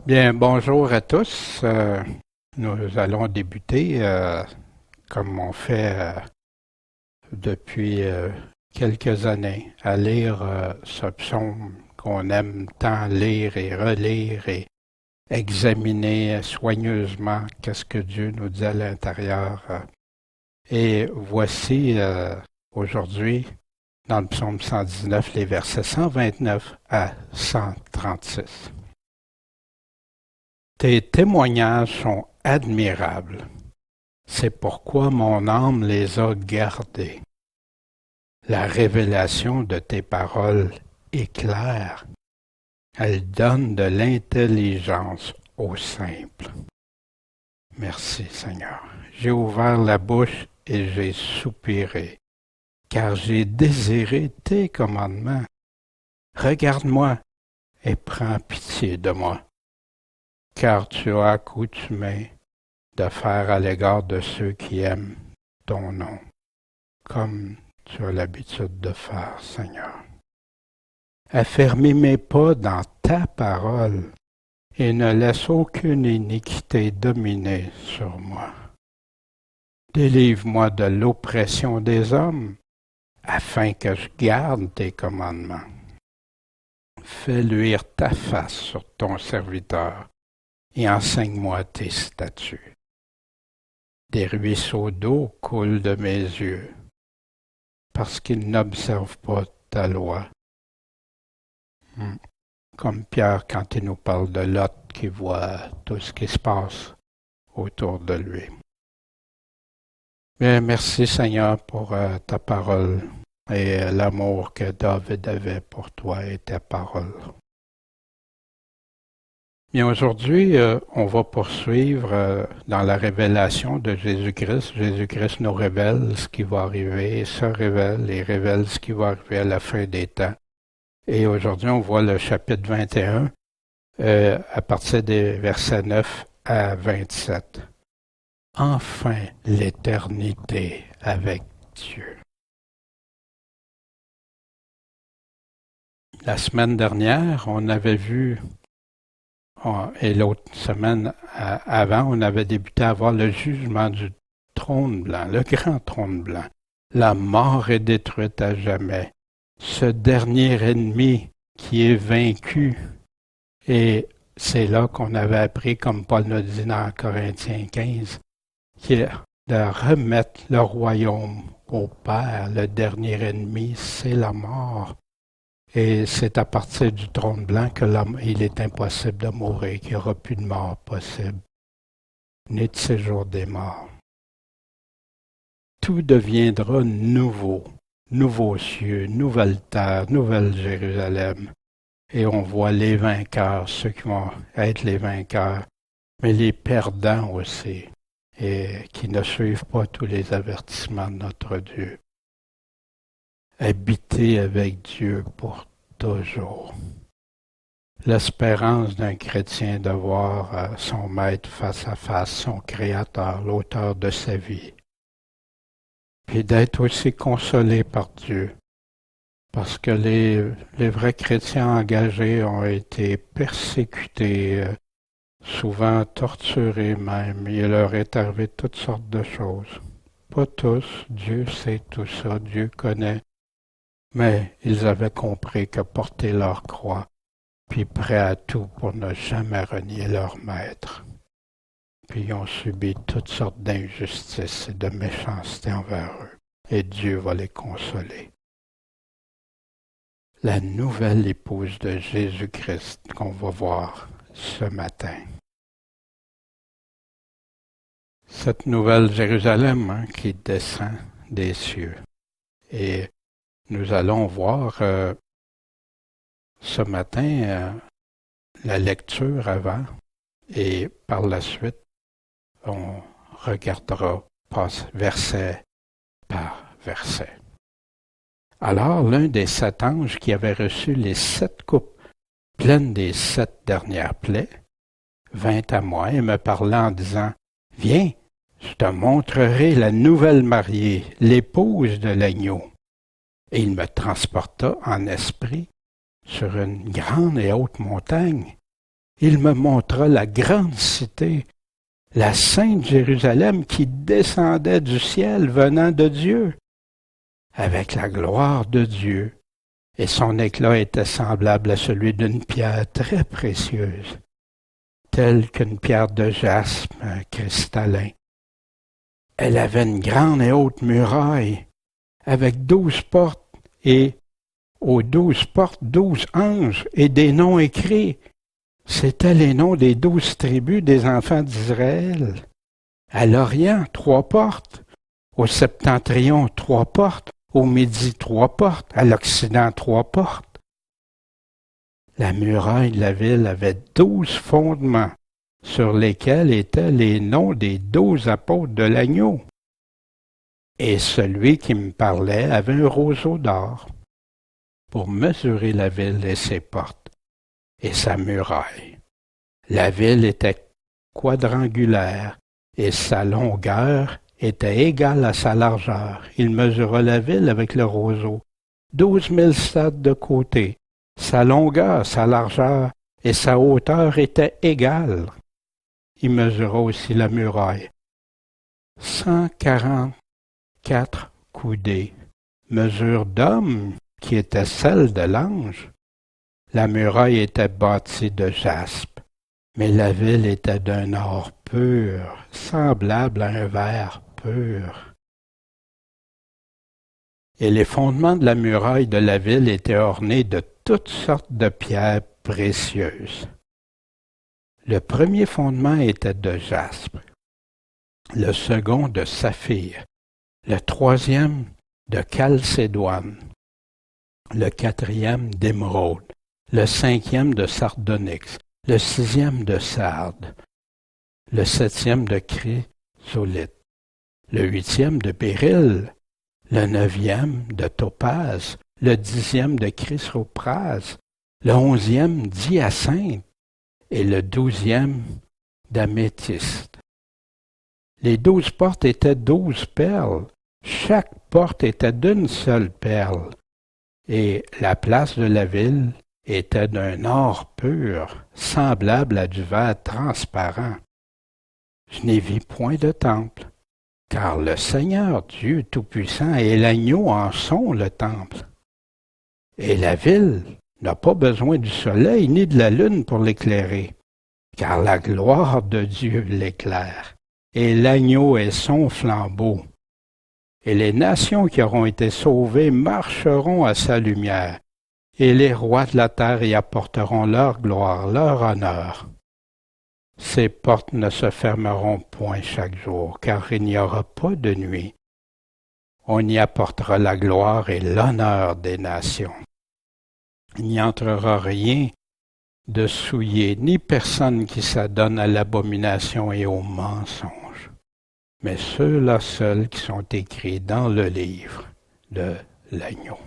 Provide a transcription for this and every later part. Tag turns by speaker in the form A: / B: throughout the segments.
A: Bien, bonjour à tous. Nous allons débuter, comme on fait depuis quelques années, à lire ce psaume qu'on aime tant lire et relire et examiner soigneusement qu'est-ce que Dieu nous dit à l'intérieur. Et voici aujourd'hui, dans le psaume 119, les versets 129 à 136. Tes témoignages sont admirables. C'est pourquoi mon âme les a gardés. La révélation de tes paroles est claire. Elle donne de l'intelligence aux simples. Merci Seigneur. J'ai ouvert la bouche et j'ai soupiré, car j'ai désiré tes commandements. Regarde-moi et prends pitié de moi, car tu as accoutumé de faire à l'égard de ceux qui aiment ton nom, comme tu as l'habitude de faire, Seigneur. Affermis mes pas dans ta parole et ne laisse aucune iniquité dominer sur moi. Délivre-moi de l'oppression des hommes, afin que je garde tes commandements. Fais luire ta face sur ton serviteur et enseigne-moi tes statuts. Des ruisseaux d'eau coulent de mes yeux, parce qu'ils n'observent pas ta loi. Comme Pierre quand il nous parle de Lot qui voit tout ce qui se passe autour de lui. Bien, merci Seigneur pour ta parole et l'amour que David avait pour toi et ta parole. Bien, aujourd'hui, on va poursuivre dans la révélation de Jésus-Christ. Jésus-Christ nous révèle ce qui va arriver, se révèle et révèle ce qui va arriver à la fin des temps. Et aujourd'hui, on voit le chapitre 21 à partir des versets 9 à 27. Enfin, l'éternité avec Dieu. La semaine dernière, on avait vu et l'autre semaine avant, on avait débuté à voir le jugement du trône blanc, le grand trône blanc. La mort est détruite à jamais. Ce dernier ennemi qui est vaincu. Et c'est là qu'on avait appris, comme Paul nous dit dans Corinthiens 15, qui est de remettre le royaume au Père. Le dernier ennemi, c'est la mort. Et c'est à partir du trône blanc que l'homme, il est impossible de mourir, qu'il n'y aura plus de mort possible, ni de séjour des morts. Tout deviendra nouveau, nouveaux cieux, nouvelle terre, nouvelle Jérusalem. Et on voit les vainqueurs, ceux qui vont être les vainqueurs, mais les perdants aussi, et qui ne suivent pas tous les avertissements de notre Dieu. Habiter avec Dieu pour toujours. L'espérance d'un chrétien de voir son maître face à face, son créateur, l'auteur de sa vie. Puis d'être aussi consolé par Dieu. Parce que les vrais chrétiens engagés ont été persécutés, souvent torturés même. Il leur est arrivé toutes sortes de choses. Pas tous, Dieu sait tout ça, Dieu connaît. Mais ils avaient compris que porter leur croix, puis prêts à tout pour ne jamais renier leur maître. Puis ils ont subi toutes sortes d'injustices et de méchanceté envers eux. Et Dieu va les consoler. La nouvelle épouse de Jésus-Christ qu'on va voir ce matin. Cette nouvelle Jérusalem qui descend des cieux. Et nous allons voir ce matin la lecture avant et par la suite, on regardera verset par verset. Alors l'un des 7 anges qui avait reçu les 7 coupes pleines des 7 dernières plaies vint à moi et me parla en disant « Viens, je te montrerai la nouvelle mariée, l'épouse de l'agneau. » Et il me transporta en esprit sur une grande et haute montagne, Il me montra la grande cité, la sainte Jérusalem qui descendait du ciel venant de Dieu, avec la gloire de Dieu, et son éclat était semblable à celui d'une pierre très précieuse, telle qu'une pierre de jaspe cristallin. Elle avait une grande et haute muraille, avec 12 portes, et aux 12 portes 12 anges, et des noms écrits. C'étaient les noms des 12 tribus des enfants d'Israël. À l'Orient, 3 portes. Au septentrion, 3 portes. Au midi, 3 portes. À l'Occident, 3 portes. La muraille de la ville avait 12 fondements, sur lesquels étaient les noms des 12 apôtres de l'agneau. Et celui qui me parlait avait un roseau d'or pour mesurer la ville et ses portes et sa muraille. La ville était quadrangulaire et sa longueur était égale à sa largeur. Il mesura la ville avec le roseau, 12 000 stades de côté. Sa longueur, sa largeur et sa hauteur étaient égales. Il mesura aussi la muraille, 144 coudées, mesure d'homme qui était celle de l'ange. La muraille était bâtie de jaspe, mais la ville était d'un or pur, semblable à un verre pur. Et les fondements de la muraille de la ville étaient ornés de toutes sortes de pierres précieuses. Le premier fondement était de jaspe, le second de saphir, le troisième de chalcédoine, le quatrième d'émeraude, le cinquième de sardonyx, le sixième de sarde, le septième de chrysolite, le huitième de béryl, le neuvième de topaze, le dixième de chrysoprase, le onzième d'hyacinthe et le 12e d'améthyste. Les 12 portes étaient 12 perles, chaque porte était d'une seule perle, et la place de la ville était d'un or pur, semblable à du verre transparent. Je n'y vis point de temple, car le Seigneur Dieu Tout-Puissant et l'agneau en sont le temple. Et la ville n'a pas besoin du soleil ni de la lune pour l'éclairer, car la gloire de Dieu l'éclaire, et l'agneau est son flambeau. Et les nations qui auront été sauvées marcheront à sa lumière, et les rois de la terre y apporteront leur gloire, leur honneur. Ces portes ne se fermeront point chaque jour, car il n'y aura pas de nuit. On y apportera la gloire et l'honneur des nations. Il n'y entrera rien de souillé, ni personne qui s'adonne à l'abomination et au mensonge, mais ceux-là seuls qui sont écrits dans le livre de l'agneau.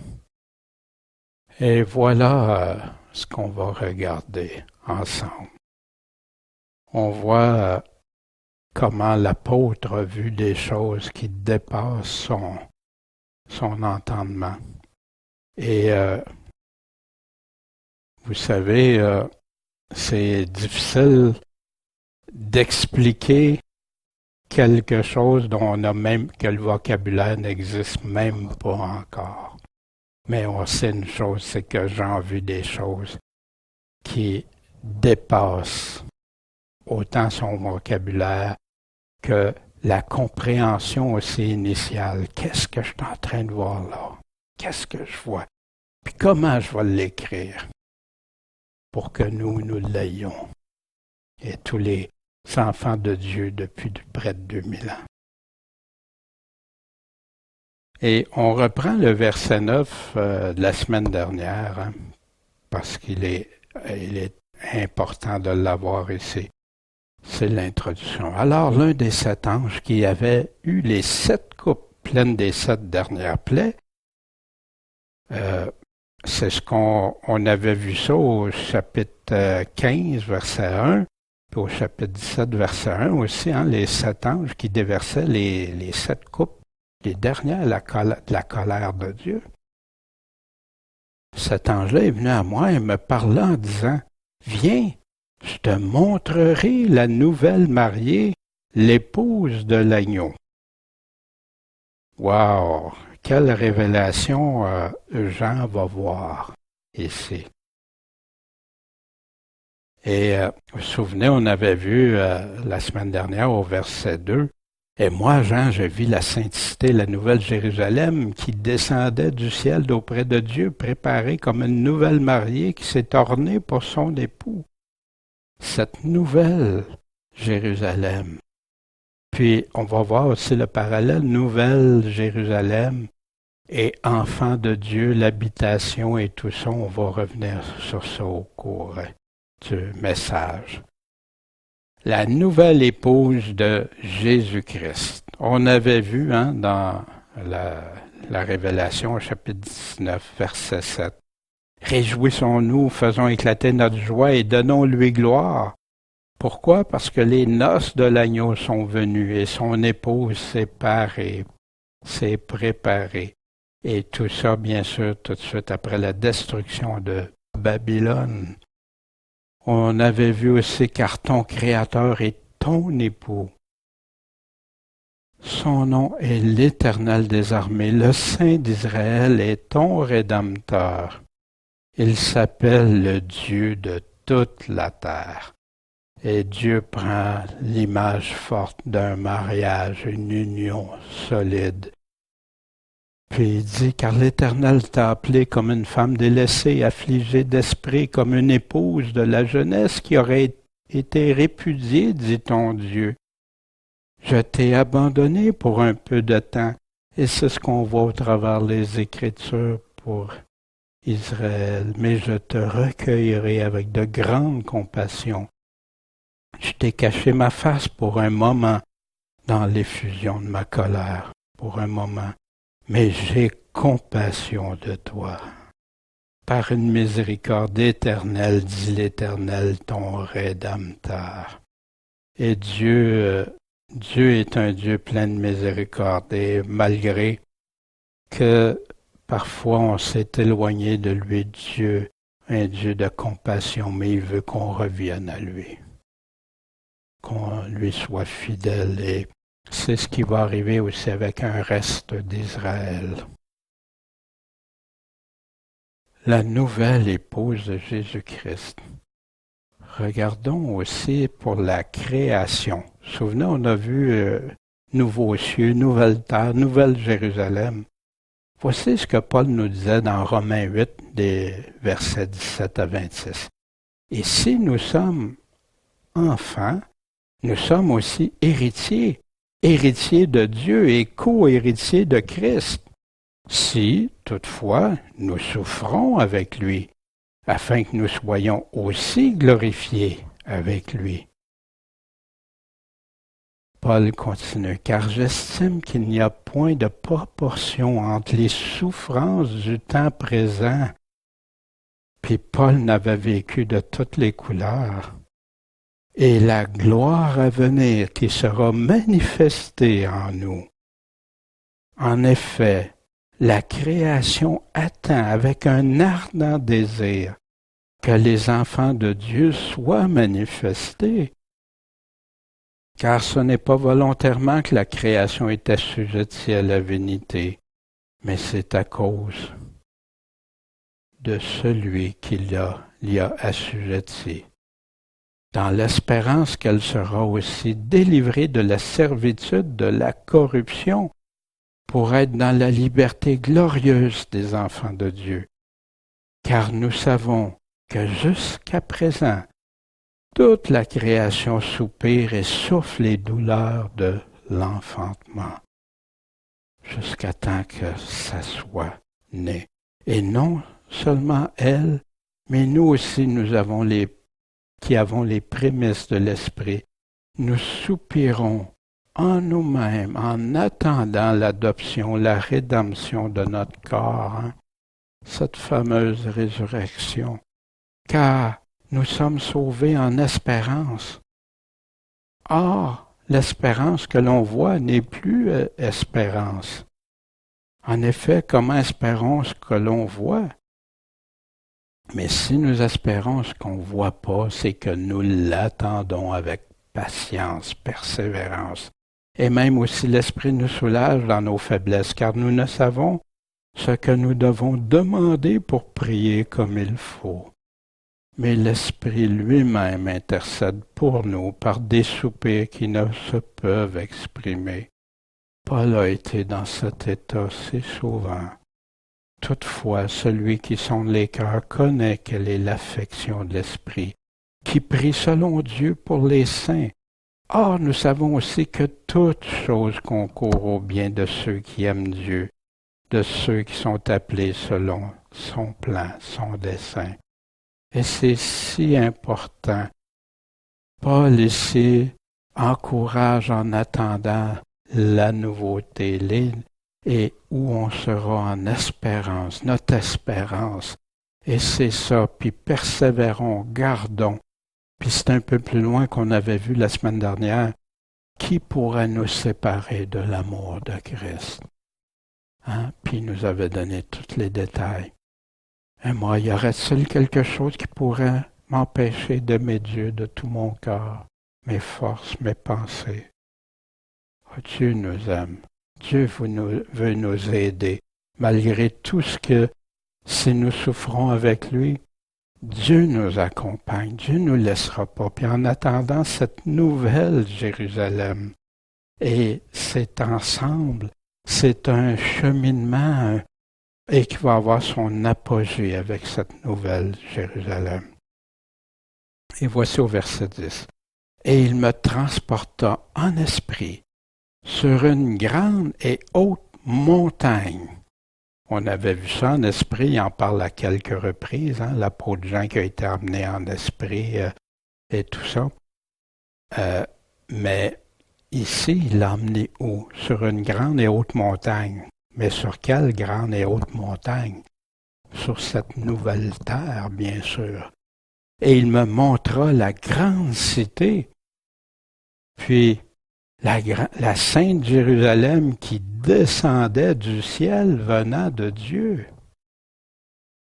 A: Et voilà ce qu'on va regarder ensemble. On voit comment l'apôtre a vu des choses qui dépassent son entendement. Et vous savez, c'est difficile d'expliquer quelque chose dont on a même que le vocabulaire n'existe même pas encore. Mais on sait une chose, c'est que Jean a vu des choses qui dépassent autant son vocabulaire que la compréhension aussi initiale. Qu'est-ce que je suis en train de voir là? Qu'est-ce que je vois? Puis comment je vais l'écrire pour que nous l'ayons? Et tous les enfants de Dieu depuis près de 2000 ans. Et on reprend le verset 9 de la semaine dernière, hein, parce qu'il est important de l'avoir ici. C'est l'introduction. Alors, l'un des 7 anges qui avait eu les 7 coupes pleines des 7 dernières plaies, c'est ce qu'on avait vu ça au chapitre 15, verset 1, puis au chapitre 17, verset 1 aussi, hein, les 7 anges qui déversaient les 7 coupes, les dernières, de la colère de Dieu. Cet ange-là est venu à moi et me parla en disant « Viens, je te montrerai la nouvelle mariée, l'épouse de l'agneau. Wow! Quelle révélation Jean va voir ici. Et vous vous souvenez, on avait vu la semaine dernière au verset 2, « Et moi, Jean, je vis la sainte cité, la nouvelle Jérusalem, qui descendait du ciel d'auprès de Dieu, préparée comme une nouvelle mariée qui s'est ornée pour son époux. » Cette nouvelle Jérusalem. Puis, on va voir aussi le parallèle, nouvelle Jérusalem et enfant de Dieu, l'habitation et tout ça. On va revenir sur ça au cours du message. La nouvelle épouse de Jésus-Christ. On avait vu dans la Révélation, au chapitre 19, verset 7. Réjouissons-nous, faisons éclater notre joie et donnons-lui gloire. Pourquoi? Parce que les noces de l'agneau sont venues et son épouse s'est préparée. Et tout ça, bien sûr, tout de suite après la destruction de Babylone. On avait vu aussi car ton Créateur est ton époux. Son nom est l'Éternel des armées, le Saint d'Israël est ton Rédempteur. Il s'appelle le Dieu de toute la terre. Et Dieu prend l'image forte d'un mariage, une union solide. Puis il dit, car l'Éternel t'a appelé comme une femme délaissée, affligée d'esprit, comme une épouse de la jeunesse qui aurait été répudiée, dit ton Dieu. Je t'ai abandonné pour un peu de temps, et c'est ce qu'on voit au travers les Écritures pour Israël, mais je te recueillerai avec de grandes compassions. Je t'ai caché ma face pour un moment dans l'effusion de ma colère, pour un moment. Mais j'ai compassion de toi. Par une miséricorde éternelle, dit l'Éternel, ton Rédempteur. Et Dieu est un Dieu plein de miséricorde, et malgré que parfois on s'est éloigné de lui, Dieu, un Dieu de compassion, mais il veut qu'on revienne à lui, qu'on lui soit fidèle, et c'est ce qui va arriver aussi avec un reste d'Israël. La nouvelle épouse de Jésus-Christ. Regardons aussi pour la création. Souvenez, on a vu nouveaux cieux, nouvelle terre, nouvelle Jérusalem. Voici ce que Paul nous disait dans Romains 8, des versets 17 à 26. Et si nous sommes enfants, nous sommes aussi héritiers de Dieu et co-héritiers de Christ, si, toutefois, nous souffrons avec lui, afin que nous soyons aussi glorifiés avec lui. Paul continue, car j'estime qu'il n'y a point de proportion entre les souffrances du temps présent, puis Paul n'avait vécu de toutes les couleurs, et la gloire à venir qui sera manifestée en nous. En effet, la création attend avec un ardent désir que les enfants de Dieu soient manifestés. Car ce n'est pas volontairement que la création est assujettie à la vanité, mais c'est à cause de celui qui l'y a assujettie, dans l'espérance qu'elle sera aussi délivrée de la servitude de la corruption, pour être dans la liberté glorieuse des enfants de Dieu. Car nous savons que jusqu'à présent, toute la création soupire et souffre les douleurs de l'enfantement, jusqu'à temps que ça soit né. Et non seulement elle, mais nous aussi, qui avons les prémices de l'Esprit, nous soupirons en nous-mêmes, en attendant l'adoption, la rédemption de notre corps, cette fameuse résurrection. Car nous sommes sauvés en espérance. Or, l'espérance que l'on voit n'est plus espérance. En effet, comment espérons ce que l'on voit? Mais si nous espérons ce qu'on ne voit pas, c'est que nous l'attendons avec patience, persévérance. Et même aussi l'Esprit nous soulage dans nos faiblesses, car nous ne savons ce que nous devons demander pour prier comme il faut. Mais l'Esprit lui-même intercède pour nous par des soupirs qui ne se peuvent exprimer. Paul a été dans cet état si souvent. Toutefois, celui qui sonde les cœurs connaît quelle est l'affection de l'Esprit, qui prie selon Dieu pour les saints. Or, nous savons aussi que toute chose concourt au bien de ceux qui aiment Dieu, de ceux qui sont appelés selon son plan, son dessein. Et c'est si important. Paul ici encourage en attendant la nouveauté, et où on sera en espérance, notre espérance. Et c'est ça, puis persévérons, gardons. Puis c'est un peu plus loin qu'on avait vu la semaine dernière. Qui pourrait nous séparer de l'amour de Christ? Hein? Puis il nous avait donné tous les détails. Et moi, y aurait-il quelque chose qui pourrait m'empêcher d'aimer Dieu de tout mon cœur, mes forces, mes pensées? Oh, Dieu nous aime. Dieu veut nous aider. Malgré tout ce que, si nous souffrons avec lui, Dieu nous accompagne. Dieu ne nous laissera pas. Puis en attendant cette nouvelle Jérusalem, et c'est ensemble, c'est un cheminement, et qui va avoir son apogée avec cette nouvelle Jérusalem. Et voici au verset 10. Et il me transporta en esprit sur une grande et haute montagne. On avait vu ça en esprit, il en parle à quelques reprises, hein, la peau de Jean qui a été amenée en esprit et tout ça. Mais ici, il l'a emmené où? Sur une grande et haute montagne. Mais sur quelle grande et haute montagne? Sur cette nouvelle terre, bien sûr. Et il me montra la grande cité, puis la sainte Jérusalem qui descendait du ciel venant de Dieu.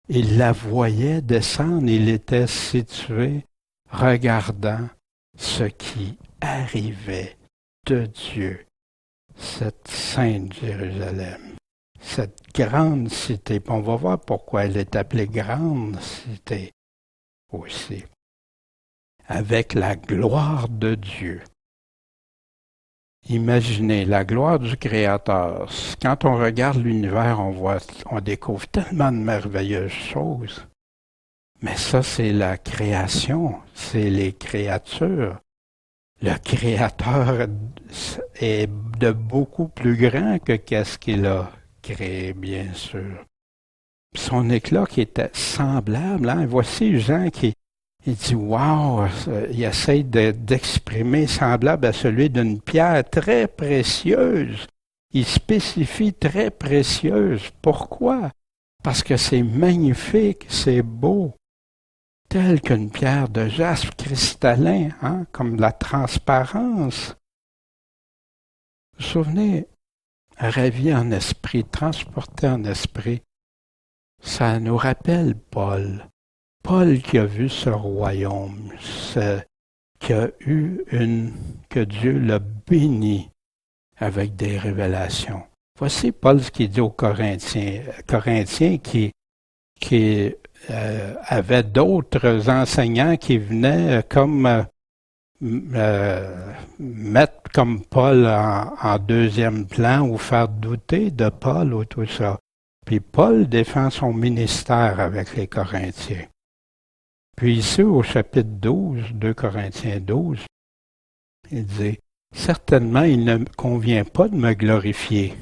A: Il la voyait descendre, il était situé regardant ce qui arrivait de Dieu, cette sainte Jérusalem, cette grande cité. Puis on va voir pourquoi elle est appelée grande cité aussi, avec la gloire de Dieu. Imaginez la gloire du Créateur. Quand on regarde l'univers, on découvre tellement de merveilleuses choses. Mais ça, c'est la création, c'est les créatures. Le Créateur est de beaucoup plus grand que qu'est-ce qu'il a créé, bien sûr. Son éclat qui était semblable, hein? Voici Jean qui dit « Wow », il essaie d'exprimer semblable à celui d'une pierre très précieuse. Il spécifie très précieuse. Pourquoi? Parce que c'est magnifique, c'est beau. Tel qu'une pierre de jaspe cristallin, hein? Comme la transparence. Vous vous souvenez, ravi en esprit, transporté en esprit, ça nous rappelle Paul. Paul qui a vu ce royaume, que Dieu l'a béni avec des révélations. Voici Paul ce qu'il dit aux Corinthiens qui avaient d'autres enseignants qui venaient comme mettre comme Paul en deuxième plan ou faire douter de Paul ou tout ça. Puis Paul défend son ministère avec les Corinthiens. Puis ici, au chapitre 12, 2 Corinthiens 12, il dit « Certainement, il ne convient pas de me glorifier,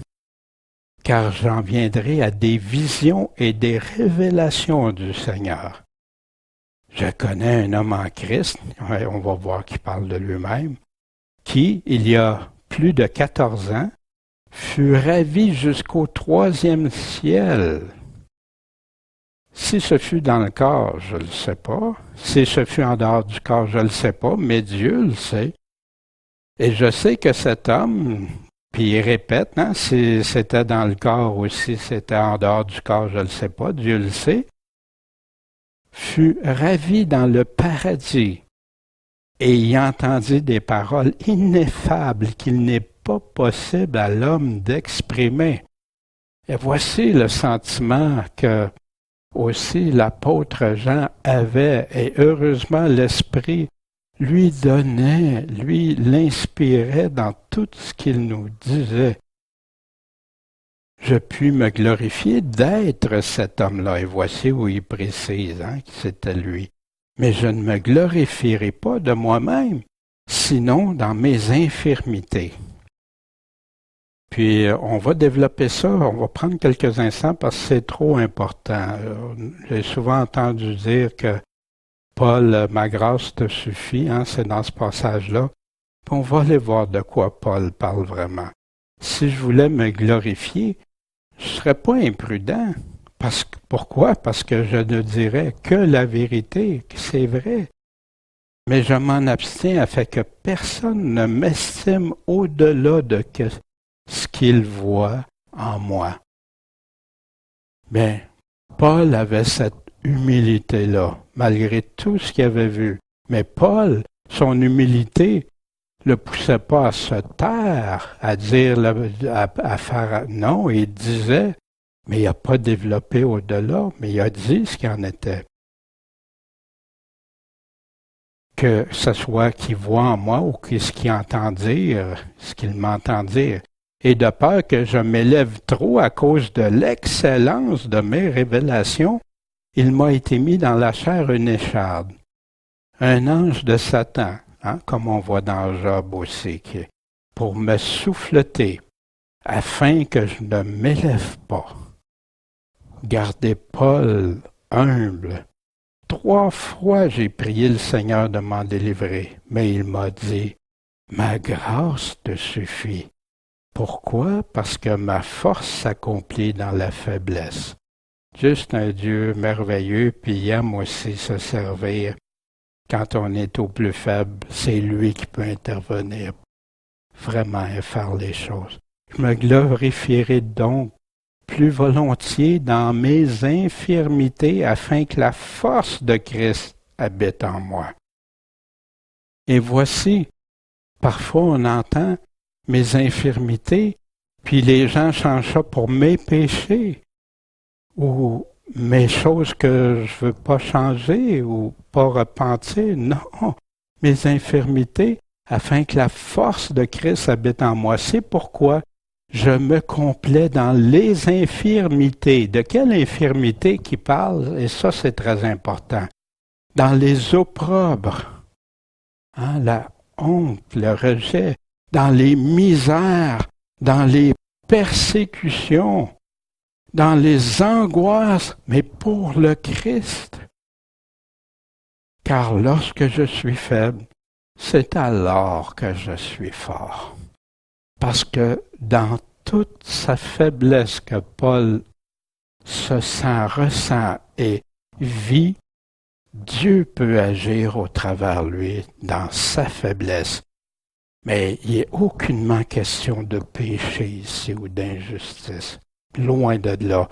A: car j'en viendrai à des visions et des révélations du Seigneur. Je connais un homme en Christ, on va voir qu'il parle de lui-même, qui, il y a plus de 14 ans, fut ravi jusqu'au 3e ciel. » Si ce fut dans le corps, je ne le sais pas. Si ce fut en dehors du corps, je ne le sais pas, mais Dieu le sait. Et je sais que cet homme, puis il répète, hein, si c'était dans le corps ou si c'était en dehors du corps, je ne le sais pas, Dieu le sait, fut ravi dans le paradis et y entendit des paroles ineffables qu'il n'est pas possible à l'homme d'exprimer. Et voici le sentiment que aussi l'apôtre Jean avait, et heureusement l'Esprit lui donnait, lui l'inspirait dans tout ce qu'il nous disait. Je puis me glorifier d'être cet homme-là. Et voici où il précise que c'était lui. Mais je ne me glorifierai pas de moi-même, sinon dans mes infirmités. Puis on va développer ça, on va prendre quelques instants parce que c'est trop important. J'ai souvent entendu dire que Paul, ma grâce te suffit, c'est dans ce passage-là. Puis on va aller voir de quoi Paul parle vraiment. Si je voulais me glorifier, je ne serais pas imprudent. Pourquoi? Parce que je ne dirais que la vérité, que c'est vrai. Mais je m'en abstiens afin que personne ne m'estime au-delà de ce qu'il voit en moi. Mais Paul avait cette humilité-là, malgré tout ce qu'il avait vu. Mais Paul, son humilité, ne le poussait pas à se taire, à dire, à faire... Non, il disait, mais il n'a pas développé au-delà, mais il a dit ce qu'il en était. Que ce soit qu'il voit en moi ou ce qu'il entend dire, ce qu'il m'entend dire. Et de peur que je m'élève trop à cause de l'excellence de mes révélations, il m'a été mis dans la chair une écharde, un ange de Satan, comme on voit dans Job aussi, pour me souffleter, afin que je ne m'élève pas. Gardez Paul humble. 3 fois j'ai prié le Seigneur de m'en délivrer, mais il m'a dit, « Ma grâce te suffit. » Pourquoi? Parce que ma force s'accomplit dans la faiblesse. Juste un Dieu merveilleux, puis il aime aussi se servir. Quand on est au plus faible, c'est lui qui peut intervenir vraiment et faire les choses. Je me glorifierai donc plus volontiers dans mes infirmités afin que la force de Christ habite en moi. Et voici, parfois on entend mes infirmités, puis les gens changent ça pour mes péchés, ou mes choses que je veux pas changer, ou pas repentir. Non, mes infirmités, afin que la force de Christ habite en moi. C'est pourquoi je me complais dans les infirmités. De quelle infirmité qu'il parle? Et ça, c'est très important. Dans les opprobres, la honte, le rejet, dans les misères, dans les persécutions, dans les angoisses, mais pour le Christ. Car lorsque je suis faible, c'est alors que je suis fort. Parce que dans toute sa faiblesse que Paul se sent, ressent et vit, Dieu peut agir au travers de lui dans sa faiblesse. Mais il n'est aucunement question de péché ici ou d'injustice. Loin de là.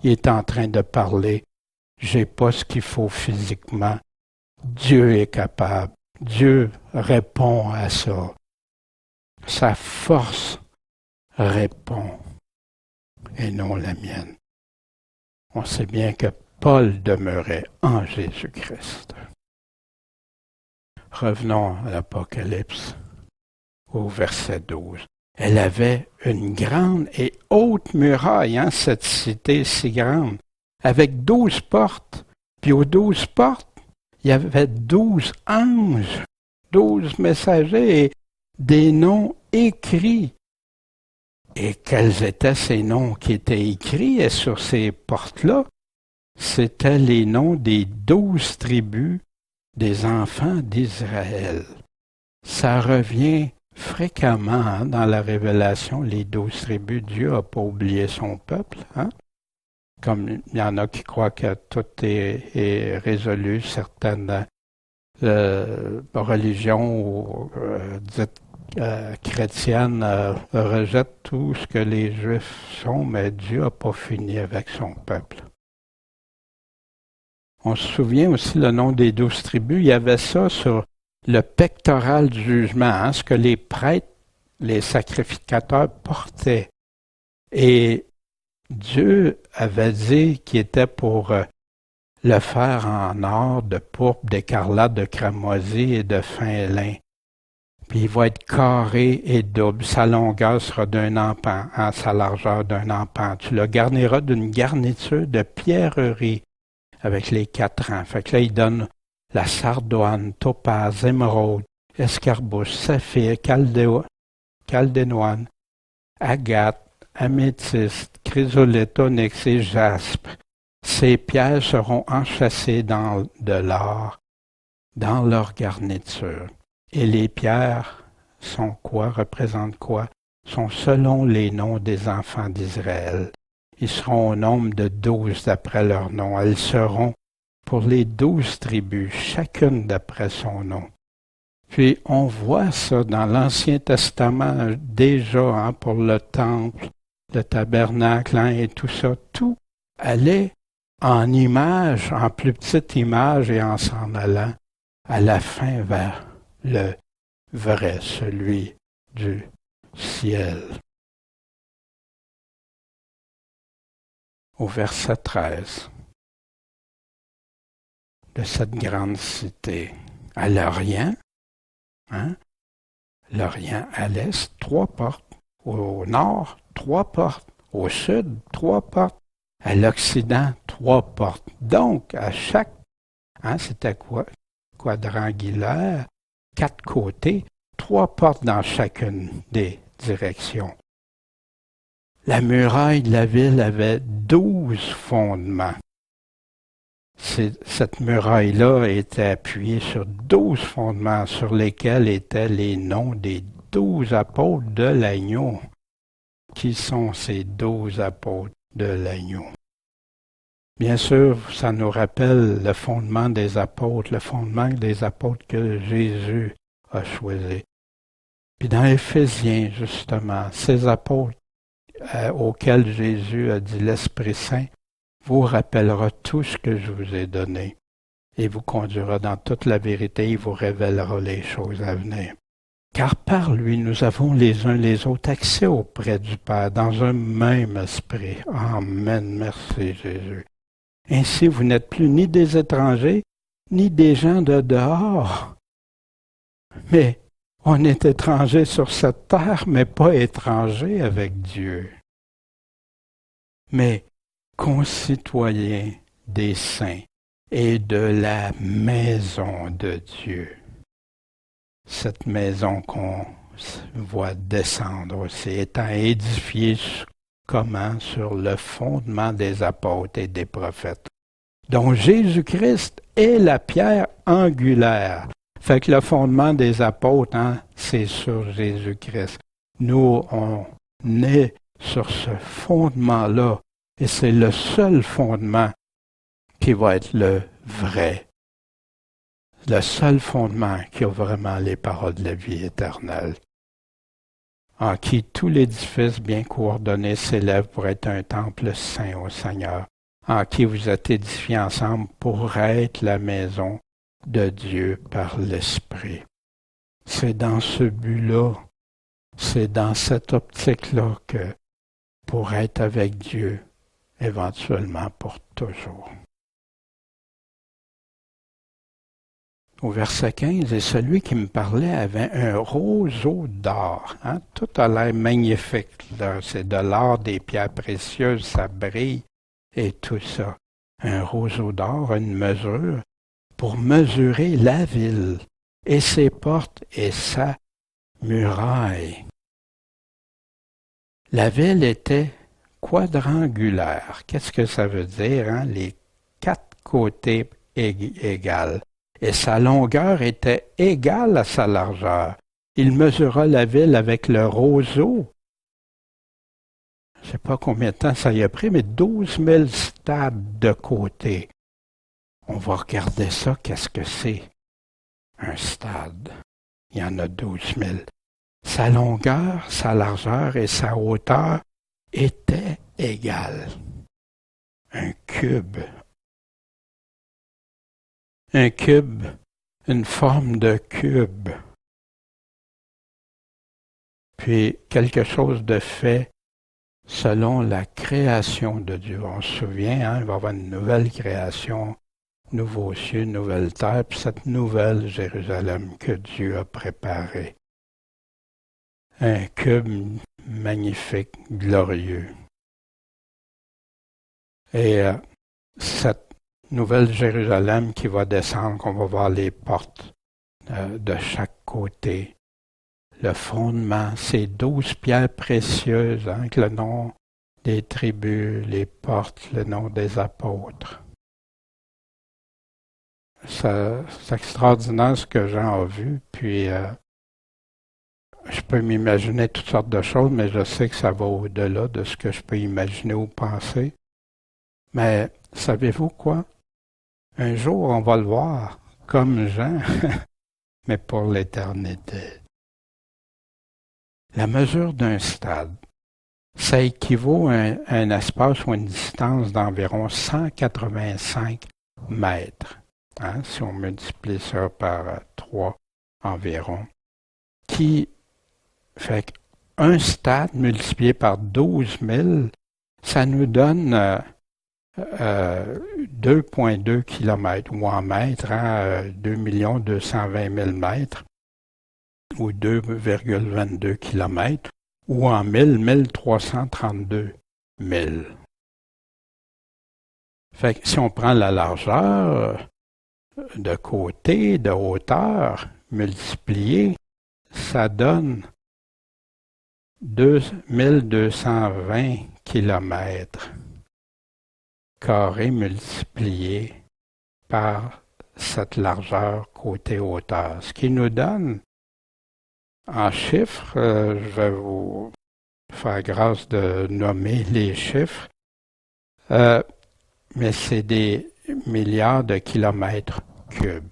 A: Il est en train de parler. J'ai pas ce qu'il faut physiquement. Dieu est capable. Dieu répond à ça. Sa force répond et non la mienne. On sait bien que Paul demeurait en Jésus-Christ. Revenons à l'Apocalypse, au verset 12. Elle avait une grande et haute muraille, cette cité si grande, avec 12 portes. Puis aux 12 portes, il y avait 12 anges, 12 messagers et des noms écrits. Et quels étaient ces noms qui étaient écrits sur ces portes-là? C'étaient les noms des 12 tribus des enfants d'Israël. Ça revient fréquemment dans la Révélation, les 12 tribus. Dieu n'a pas oublié son peuple. Comme il y en a qui croient que tout est résolu, certaines religions ou dites chrétiennes rejettent tout ce que les Juifs sont, mais Dieu n'a pas fini avec son peuple. On se souvient aussi le nom des 12 tribus, il y avait ça sur le pectoral du jugement, hein, ce que les prêtres, les sacrificateurs portaient. Et Dieu avait dit qu'il était pour le faire en or, de pourpre, d'écarlate, de cramoisi et de fin lin. Puis il va être carré et double. Sa longueur sera d'un empan, hein, sa largeur d'un empan. Tu le garniras d'une garniture de pierreries avec les 4 rangs. Fait que là, il donne la sardoine, topaze, émeraude, escarbouche, saphir, chaldénoine, agate, améthyste, chrysolite, onyx et jaspe. Ces pierres seront enchâssées dans de l'or, dans leur garniture. Et les pierres sont quoi, représentent quoi? Sont selon les noms des enfants d'Israël. Ils seront au nombre de 12 d'après leur nom. Elles seront pour les 12 tribus, chacune d'après son nom. Puis on voit ça dans l'Ancien Testament déjà, hein, pour le temple, le tabernacle, hein, et tout ça. Tout allait en image, en plus petite image et en s'en allant à la fin vers le vrai, celui du ciel. Au verset 13 de cette grande cité, à l'Orient, hein, l'Orient à l'est, 3 portes, au nord, 3 portes, au sud, 3 portes, à l'Occident, 3 portes. Donc, à chaque, hein, c'était quoi? Quadrangulaire, 4 côtés, 3 portes dans chacune des directions. La muraille de la ville avait 12 fondements. Cette muraille-là était appuyée sur 12 fondements sur lesquels étaient les noms des 12 apôtres de l'agneau. Qui sont ces 12 apôtres de l'agneau? Bien sûr, ça nous rappelle le fondement des apôtres que Jésus a choisi. Puis dans Éphésiens, justement, ces apôtres auxquels Jésus a dit l'Esprit Saint vous rappellera tout ce que je vous ai donné et vous conduira dans toute la vérité et vous révélera les choses à venir. Car par lui, nous avons les uns les autres accès auprès du Père dans un même esprit. Amen. Merci Jésus. Ainsi, vous n'êtes plus ni des étrangers, ni des gens de dehors. Mais on est étrangers sur cette terre, mais pas étrangers avec Dieu. Mais concitoyens des saints et de la maison de Dieu. Cette maison qu'on voit descendre aussi, étant édifiée comment? Sur le fondement des apôtres et des prophètes, dont Jésus-Christ est la pierre angulaire. Fait que le fondement des apôtres, hein, c'est sur Jésus-Christ. Nous, on est sur ce fondement-là, et c'est le seul fondement qui va être le vrai. Le seul fondement qui a vraiment les paroles de la vie éternelle, en qui tout l'édifice bien coordonné s'élève pour être un temple saint au Seigneur, en qui vous êtes édifiés ensemble pour être la maison de Dieu par l'Esprit. C'est dans ce but-là, c'est dans cette optique-là que pour être avec Dieu, éventuellement pour toujours. Au verset 15, « Et celui qui me parlait avait un roseau d'or. » Hein? Tout a l'air magnifique. Là. C'est de l'or, des pierres précieuses, ça brille et tout ça. Un roseau d'or, une mesure, pour mesurer la ville et ses portes et sa muraille. La ville était quadrangulaire. Qu'est-ce que ça veut dire? Hein? Les 4 côtés égales. Et sa longueur était égale à sa largeur. Il mesura la ville avec le roseau. Je ne sais pas combien de temps ça y a pris, mais 12 000 stades de côté. On va regarder ça, qu'est-ce que c'est? Un stade. Il y en a 12 000. Sa longueur, sa largeur et sa hauteur étaient égales. Un cube. un cube, une forme de cube, puis quelque chose de fait selon la création de Dieu. On se souvient, hein, il va y avoir une nouvelle création, nouveaux cieux, nouvelle terre, puis cette nouvelle Jérusalem que Dieu a préparée. Un cube magnifique, glorieux. Et cette nouvelle Jérusalem qui va descendre, qu'on va voir les portes de chaque côté. Le fondement, c'est 12 pierres précieuses, hein, avec le nom des tribus, les portes, le nom des apôtres. C'est extraordinaire ce que Jean a vu, puis je peux m'imaginer toutes sortes de choses, mais je sais que ça va au-delà de ce que je peux imaginer ou penser. Mais savez-vous quoi? Un jour, on va le voir comme Jean, mais pour l'éternité. La mesure d'un stade, ça équivaut à un espace ou une distance d'environ 185 mètres. Hein, si on multiplie ça par 3 environ, qui fait qu'un stade multiplié par 12 000, ça nous donne 2,2 km, ou en mètres, hein, 2 220 000 mètres, ou 2,22 km, ou en 1332 000. Fait que si on prend la largeur de côté, de hauteur, multipliée, ça donne 2220 km carrés multipliés par cette largeur côté hauteur. Ce qui nous donne, en chiffres, je vais vous faire grâce de nommer les chiffres, mais c'est des milliards de kilomètres cubes.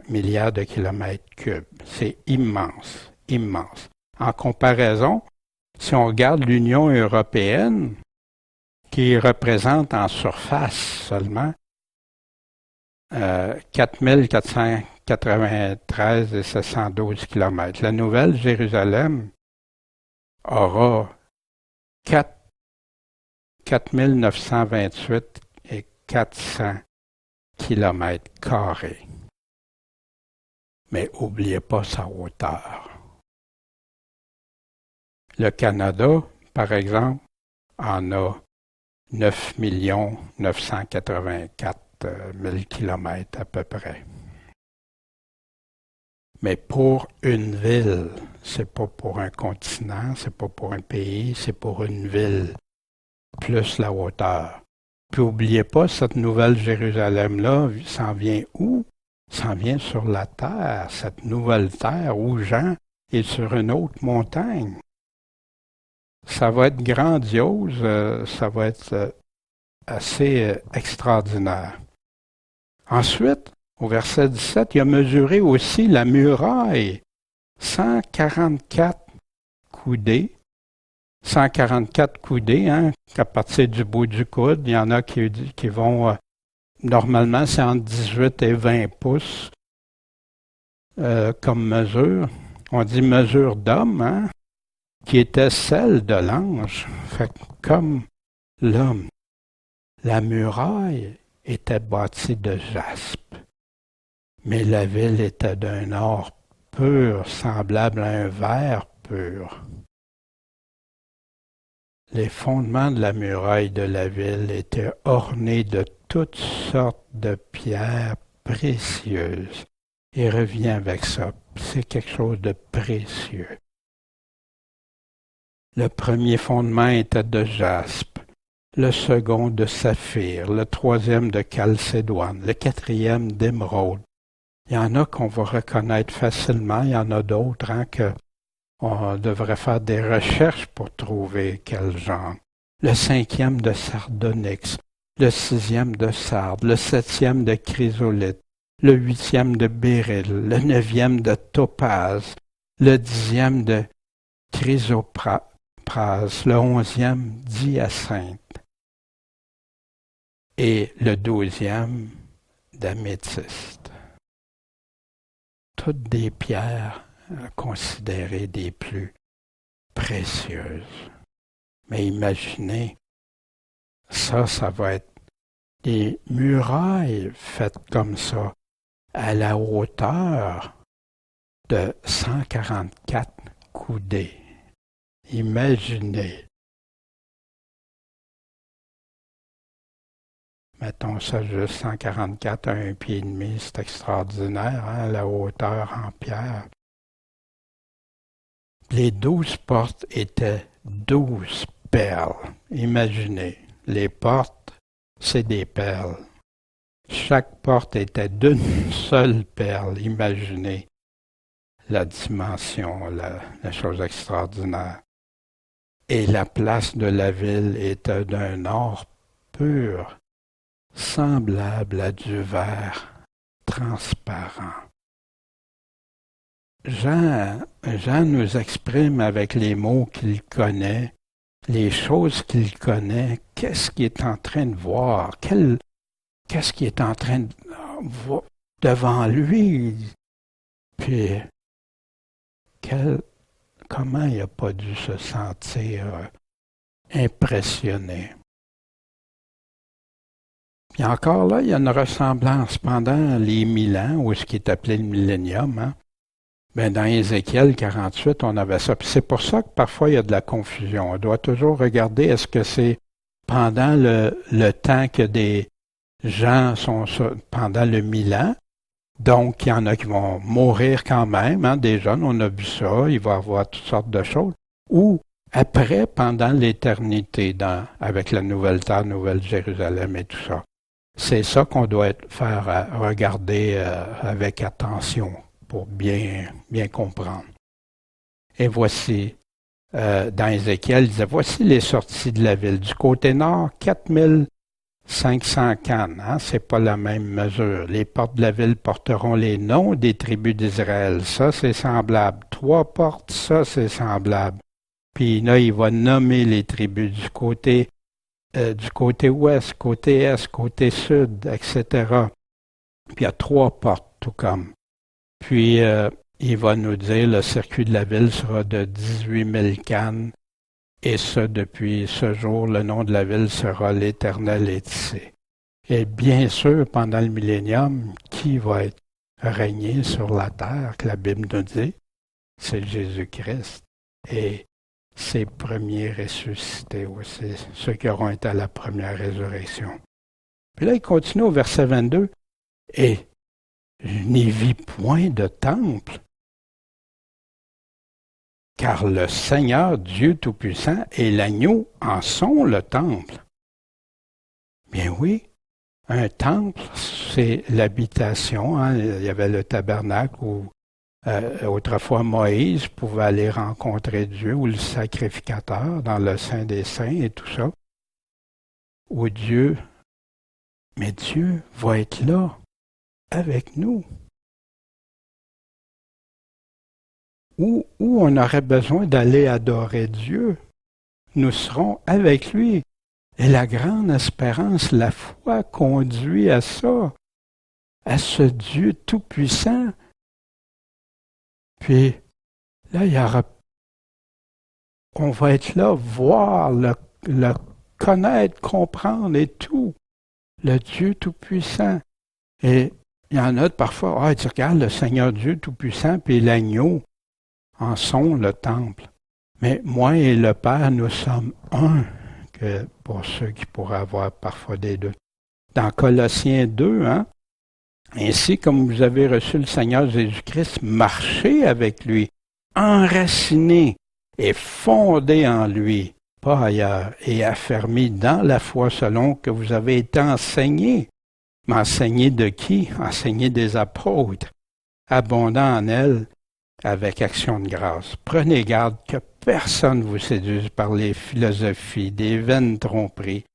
A: Milliards de kilomètres cubes. C'est immense, immense. En comparaison, si on regarde l'Union européenne, qui représente en surface seulement 4493 et 712 km. La Nouvelle-Jérusalem aura 4928 et 400 km carrés. Mais n'oubliez pas sa hauteur. Le Canada, par exemple, en a 9 984 000 km à peu près. Mais pour une ville, c'est pas pour un continent, c'est pas pour un pays, c'est pour une ville, plus la hauteur. Puis n'oubliez pas, cette nouvelle Jérusalem-là s'en vient où? S'en vient sur la terre, cette nouvelle terre où Jean est sur une autre montagne. Ça va être grandiose, ça va être assez extraordinaire. Ensuite, au verset 17, il a mesuré aussi la muraille, 144 coudées. 144 coudées, hein, à partir du bout du coude. Il y en a qui vont, normalement, c'est entre 18 et 20 pouces comme mesure. On dit mesure d'homme, hein, qui était celle de l'ange. Fait comme l'homme. La muraille était bâtie de jaspe, mais la ville était d'un or pur, semblable à un verre pur. Les fondements de la muraille de la ville étaient ornés de toutes sortes de pierres précieuses. Il revient avec ça. C'est quelque chose de précieux. Le premier fondement était de jaspe, le second de saphir, le troisième de chalcédoine, le quatrième d'émeraude. Il y en a qu'on va reconnaître facilement, il y en a d'autres hein, qu'on devrait faire des recherches pour trouver quel genre. Le cinquième de sardonyx, le sixième de sarde, le septième de chrysolite, le huitième de béryl, le neuvième de topaze, le dixième de chrysoprase, le 11e d'hyacinthe et le 12e d'améthyste. Toutes des pierres considérées des plus précieuses. Mais imaginez, ça va être des murailles faites comme ça, à la hauteur de 144 coudées. Imaginez. Mettons ça juste 144 à 1,5 pied, c'est extraordinaire, hein, la hauteur en pierre. Les 12 portes étaient 12 perles. Imaginez, les portes, c'est des perles. Chaque porte était d'une seule perle. Imaginez la dimension, la chose extraordinaire. Et la place de la ville était d'un or pur, semblable à du verre transparent. Jean nous exprime avec les mots qu'il connaît, les choses qu'il connaît, qu'est-ce qu'il est en train de voir, qu'est-ce qu'il est en train de voir devant lui, puis comment il n'a pas dû se sentir impressionné. Puis encore là, il y a une ressemblance pendant les 1000 ans, ou ce qui est appelé le millénium. Hein? Ben, dans Ézéchiel 48, on avait ça. Puis c'est pour ça que parfois il y a de la confusion. On doit toujours regarder, est-ce que c'est pendant le temps que des gens sont pendant le 1000 ans? Donc, il y en a qui vont mourir quand même, hein, des jeunes, on a vu ça, il va y avoir toutes sortes de choses. Ou après, pendant l'éternité, avec la nouvelle terre, nouvelle Jérusalem et tout ça. C'est ça qu'on doit faire regarder avec attention pour bien comprendre. Et voici, dans Ézéchiel, il disait, voici les sorties de la ville. Du côté nord, 4500 cannes, hein, c'est pas la même mesure. Les portes de la ville porteront les noms des tribus d'Israël. Ça, c'est semblable. 3 portes, ça, c'est semblable. Puis là, il va nommer les tribus du côté ouest, côté est, côté sud, etc. Puis il y a 3 portes, tout comme. Puis il va nous dire le circuit de la ville sera de 18 000 cannes. Et ça, depuis ce jour, le nom de la ville sera l'Éternel est ici. Et bien sûr, pendant le millénium, qui va être régné sur la terre, que la Bible nous dit? C'est Jésus-Christ. Et ses premiers ressuscités aussi, ceux qui auront été à la première résurrection. Puis là, il continue au verset 22. Et je n'y vis point de temple, car le Seigneur Dieu Tout-Puissant et l'agneau en sont le temple. Bien oui, un temple, c'est l'habitation. Hein. Il y avait le tabernacle où autrefois Moïse pouvait aller rencontrer Dieu, ou le sacrificateur dans le Saint des Saints et tout ça. Où Dieu va être là, avec nous. Où on aurait besoin d'aller adorer Dieu, nous serons avec lui. Et la grande espérance, la foi conduit à ça, à ce Dieu tout-puissant. Puis là, on va être là, voir, le connaître, comprendre et tout. Le Dieu tout-puissant. Et il y en a parfois, tu regardes le Seigneur Dieu tout-puissant, puis l'agneau en sont le temple. Mais moi et le Père, nous sommes un, que pour ceux qui pourraient avoir parfois des doutes. Dans Colossiens 2, hein, ainsi comme vous avez reçu le Seigneur Jésus-Christ, marchez avec lui, enracinés et fondés en lui, pas ailleurs, et affermis dans la foi selon que vous avez été enseignés. Mais enseignés de qui? Enseignés des apôtres, abondant en elle, avec action de grâce. Prenez garde que personne vous séduise par les philosophies, des vaines tromperies,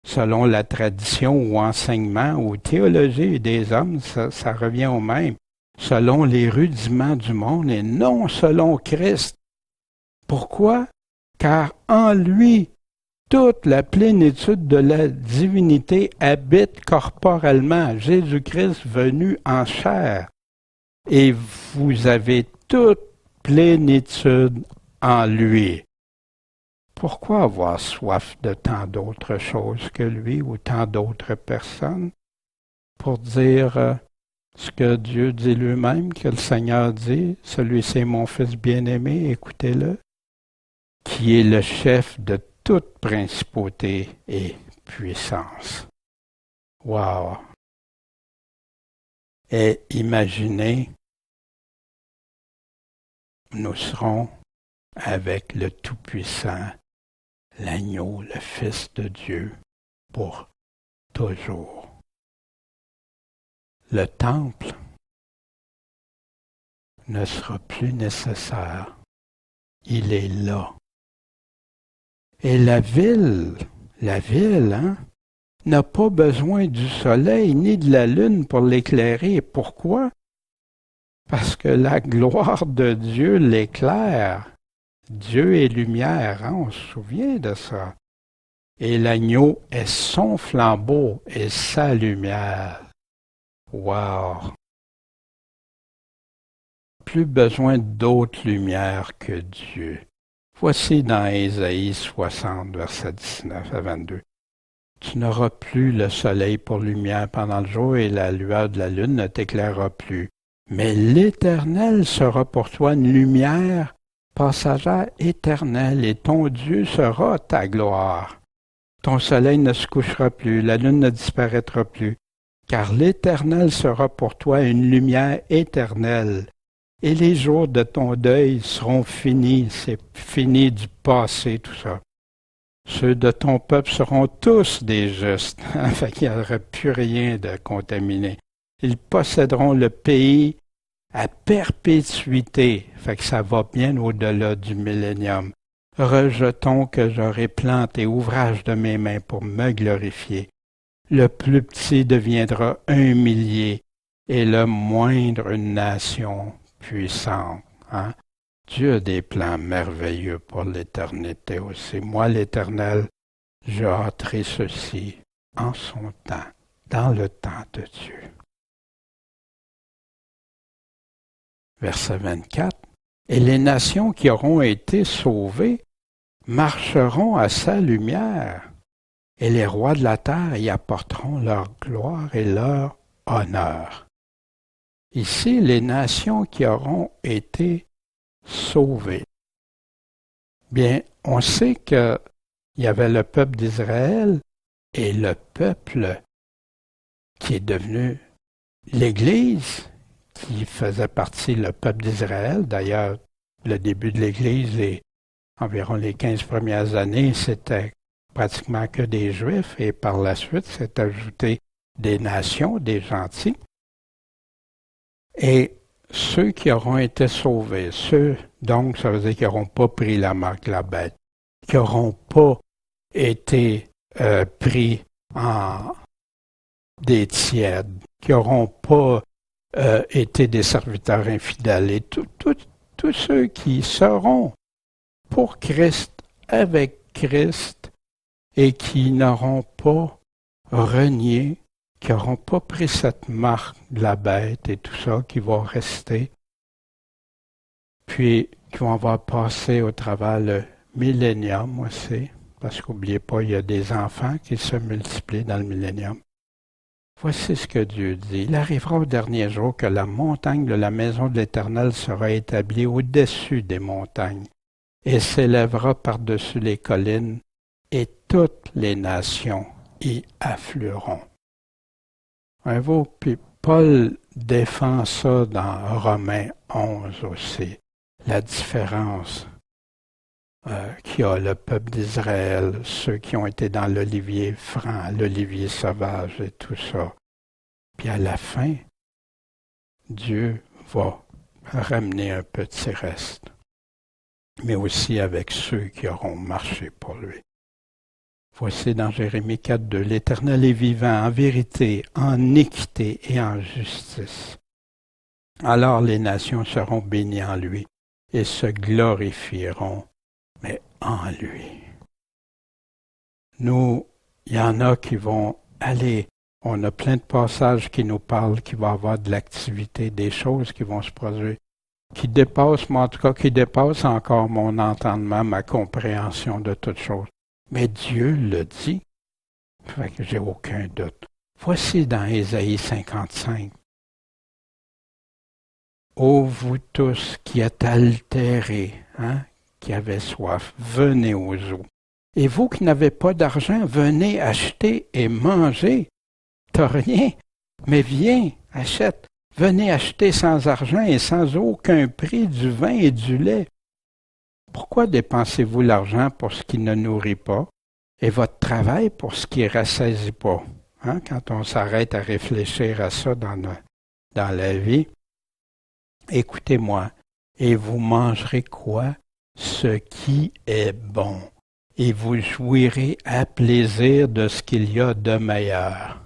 A: selon la tradition ou enseignement ou théologie des hommes, ça revient au même, selon les rudiments du monde et non selon Christ. Pourquoi? Car en lui, toute la plénitude de la divinité habite corporellement. Jésus-Christ venu en chair. Et vous avez toute plénitude en lui. Pourquoi avoir soif de tant d'autres choses que lui ou tant d'autres personnes? Pour dire ce que Dieu dit lui-même, que le Seigneur dit, celui-ci est mon Fils bien-aimé, écoutez-le, qui est le chef de toute principauté et puissance. Wow! Et imaginez, nous serons avec le Tout-Puissant, l'agneau, le Fils de Dieu, pour toujours. Le temple ne sera plus nécessaire. Il est là. Et la ville, n'a pas besoin du soleil ni de la lune pour l'éclairer. Pourquoi? Parce que la gloire de Dieu l'éclaire. Dieu est lumière, on se souvient de ça. Et l'agneau est son flambeau et sa lumière. Wow! Plus besoin d'autre lumière que Dieu. Voici dans Ésaïe 60, versets 19 à 22. Tu n'auras plus le soleil pour lumière pendant le jour et la lueur de la lune ne t'éclairera plus. Mais l'Éternel sera pour toi une lumière passagère éternelle et ton Dieu sera ta gloire. Ton soleil ne se couchera plus, la lune ne disparaîtra plus, car l'Éternel sera pour toi une lumière éternelle. Et les jours de ton deuil seront finis, c'est fini du passé, tout ça. Ceux de ton peuple seront tous des justes, fait qu'il n'y aura plus rien de contaminé. Ils posséderont le pays à perpétuité, fait que ça va bien au-delà du millénium. Rejetons que j'aurai planté ouvrage de mes mains pour me glorifier. Le plus petit deviendra un millier et le moindre une nation puissante. Hein? Dieu a des plans merveilleux pour l'éternité aussi. Moi, l'Éternel, je hâterai ceci en son temps, dans le temps de Dieu. Verset 24. Et les nations qui auront été sauvées marcheront à sa lumière, et les rois de la terre y apporteront leur gloire et leur honneur. Ici, les nations qui auront été sauvées. Bien, on sait qu'il y avait le peuple d'Israël et le peuple qui est devenu l'Église, qui faisait partie du peuple d'Israël. D'ailleurs, le début de l'Église et environ les 15 premières années, c'était pratiquement que des Juifs, et par la suite, s'est ajouté des nations, des gentils. Et ceux qui auront été sauvés, donc, ça veut dire qui n'auront pas pris la marque de la bête, qui n'auront pas été pris en des tièdes, qui n'auront pas été des serviteurs infidèles, et tous ceux qui seront pour Christ, avec Christ, et qui n'auront pas renié, qui n'auront pas pris cette marque de la bête et tout ça, qui va rester, puis qui vont avoir passé au travers le millénium aussi, parce qu'oubliez pas, il y a des enfants qui se multiplient dans le millénium. Voici ce que Dieu dit. Il arrivera au dernier jour que la montagne de la maison de l'Éternel sera établie au-dessus des montagnes et s'élèvera par-dessus les collines, et toutes les nations y afflueront. Puis Paul défend ça dans Romains 11 aussi, la différence qu'il y a le peuple d'Israël, ceux qui ont été dans l'olivier franc, l'olivier sauvage et tout ça. Puis à la fin, Dieu va ramener un petit reste, mais aussi avec ceux qui auront marché pour lui. Voici dans Jérémie 4:2, l'Éternel est vivant en vérité, en équité et en justice. Alors les nations seront bénies en lui et se glorifieront, mais en lui. Nous, il y en a qui vont aller. On a plein de passages qui nous parlent qu'il va y avoir de l'activité, des choses qui vont se produire, qui dépassent, mais en tout cas, qui dépassent encore mon entendement, ma compréhension de toutes choses. Mais Dieu le dit. Fait que j'ai aucun doute. Voici dans Ésaïe 55. Ô vous tous qui êtes altérés, qui avez soif, venez aux eaux. Et vous qui n'avez pas d'argent, venez acheter et manger. T'as rien, mais viens, achète. Venez acheter sans argent et sans aucun prix du vin et du lait. Pourquoi dépensez-vous l'argent pour ce qui ne nourrit pas et votre travail pour ce qui ne rassasie pas? Quand on s'arrête à réfléchir à ça dans la vie, écoutez-moi, et vous mangerez quoi? Ce qui est bon, et vous jouirez à plaisir de ce qu'il y a de meilleur.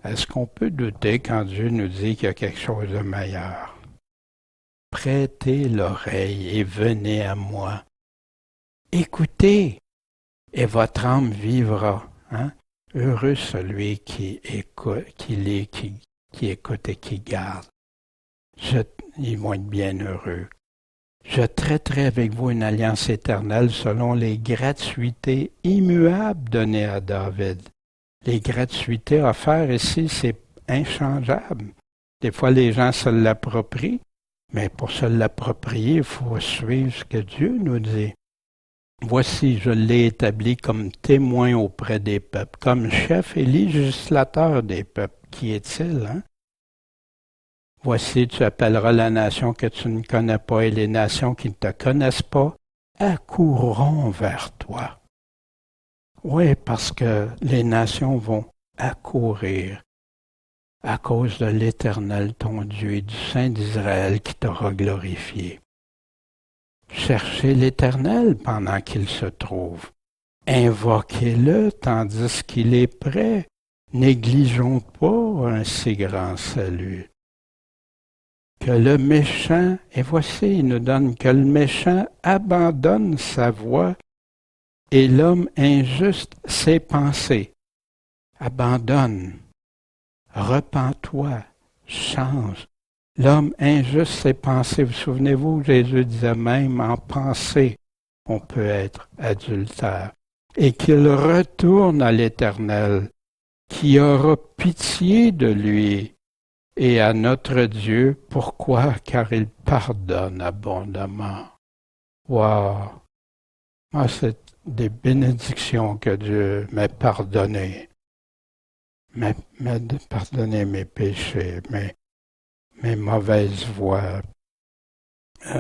A: Est-ce qu'on peut douter quand Dieu nous dit qu'il y a quelque chose de meilleur? Prêtez l'oreille et venez à moi. Écoutez, et votre âme vivra. Heureux celui qui écoute et qui garde. Ils vont être bien heureux. Je traiterai avec vous une alliance éternelle selon les gratuités immuables données à David. Les gratuités offertes ici, c'est inchangeable. Des fois, les gens se l'approprient, mais pour se l'approprier, il faut suivre ce que Dieu nous dit. Voici, je l'ai établi comme témoin auprès des peuples, comme chef et législateur des peuples. Qui est-il, Voici, tu appelleras la nation que tu ne connais pas et les nations qui ne te connaissent pas accourront vers toi. Oui, parce que les nations vont accourir à cause de l'Éternel, ton Dieu, et du Saint d'Israël qui t'aura glorifié. Cherchez l'Éternel pendant qu'il se trouve. Invoquez-le tandis qu'il est prêt. Négligeons pas un si grand salut. Que le méchant, et voici, il nous donne que le méchant abandonne sa voie et l'homme injuste ses pensées. Abandonne, repens-toi, change. L'homme injuste ses pensées. Vous souvenez-vous, Jésus disait même en pensée, on peut être adultère. Et qu'il retourne à l'Éternel, qui aura pitié de lui. Et à notre Dieu, pourquoi? Car il pardonne abondamment. Wow! C'est des bénédictions que Dieu m'a pardonnées. M'a pardonné mes péchés, mes mauvaises voies,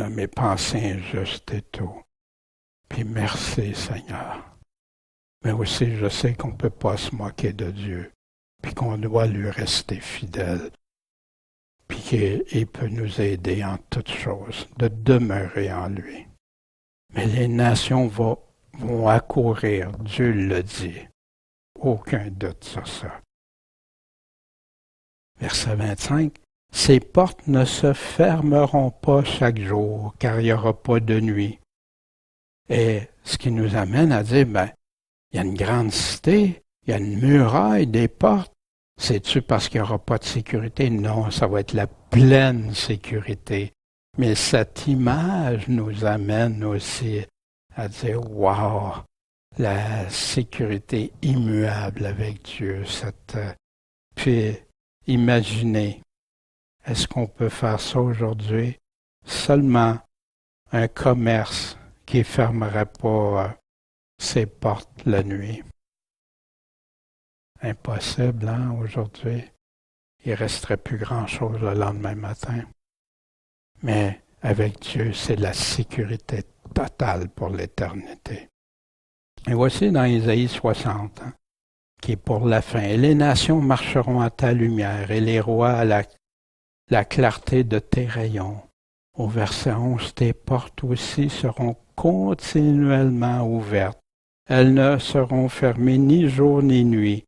A: mes pensées injustes et tout. Puis merci Seigneur. Mais aussi je sais qu'on ne peut pas se moquer de Dieu, puis qu'on doit lui rester fidèle. Puis qu'il peut nous aider en toutes choses, de demeurer en lui. Mais les nations vont accourir, Dieu le dit. Aucun doute sur ça. Verset 25. Ces portes ne se fermeront pas chaque jour, car il n'y aura pas de nuit. Et ce qui nous amène à dire, il y a une grande cité, il y a une muraille, des portes. C'est-tu parce qu'il n'y aura pas de sécurité? Non, ça va être la pleine sécurité. Mais cette image nous amène aussi à dire, wow, la sécurité immuable avec Dieu. Puis, imaginez, est-ce qu'on peut faire ça aujourd'hui? Seulement un commerce qui ne fermerait pas ses portes la nuit. Impossible, aujourd'hui. Il ne resterait plus grand-chose le lendemain matin. Mais avec Dieu, c'est la sécurité totale pour l'éternité. Et voici dans Ésaïe 60, qui est pour la fin. Et les nations marcheront à ta lumière, et les rois à la clarté de tes rayons. Au verset 11, tes portes aussi seront continuellement ouvertes. Elles ne seront fermées ni jour ni nuit,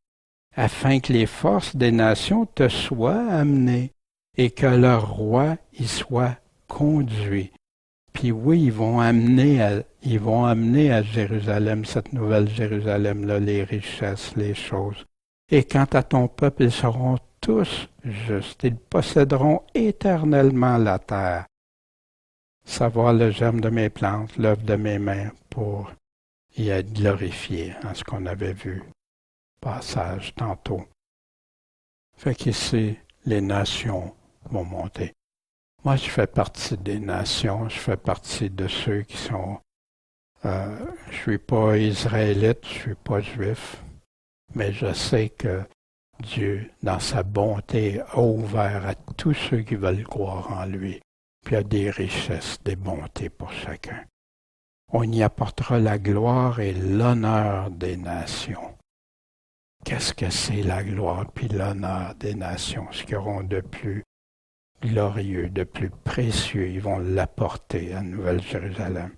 A: afin que les forces des nations te soient amenées et que leur roi y soit conduit. Puis Puis oui, ils vont amener à Jérusalem, cette nouvelle Jérusalem-là, les richesses, les choses. Et quant à ton peuple, ils seront tous justes. Ils posséderont éternellement la terre. Savoir le germe de mes plantes, l'œuvre de mes mains, pour y être glorifié, en ce qu'on avait vu, passage tantôt. Fait qu'ici, les nations vont monter. Moi, je fais partie des nations, je fais partie de ceux qui sont... je suis pas israélite, je suis pas juif, mais je sais que Dieu, dans sa bonté, a ouvert à tous ceux qui veulent croire en lui, puis a des richesses, des bontés pour chacun. On y apportera la gloire et l'honneur des nations. Qu'est-ce que c'est la gloire puis l'honneur des nations? Ce qu'ils auront de plus glorieux, de plus précieux, ils vont l'apporter à Nouvelle-Jérusalem.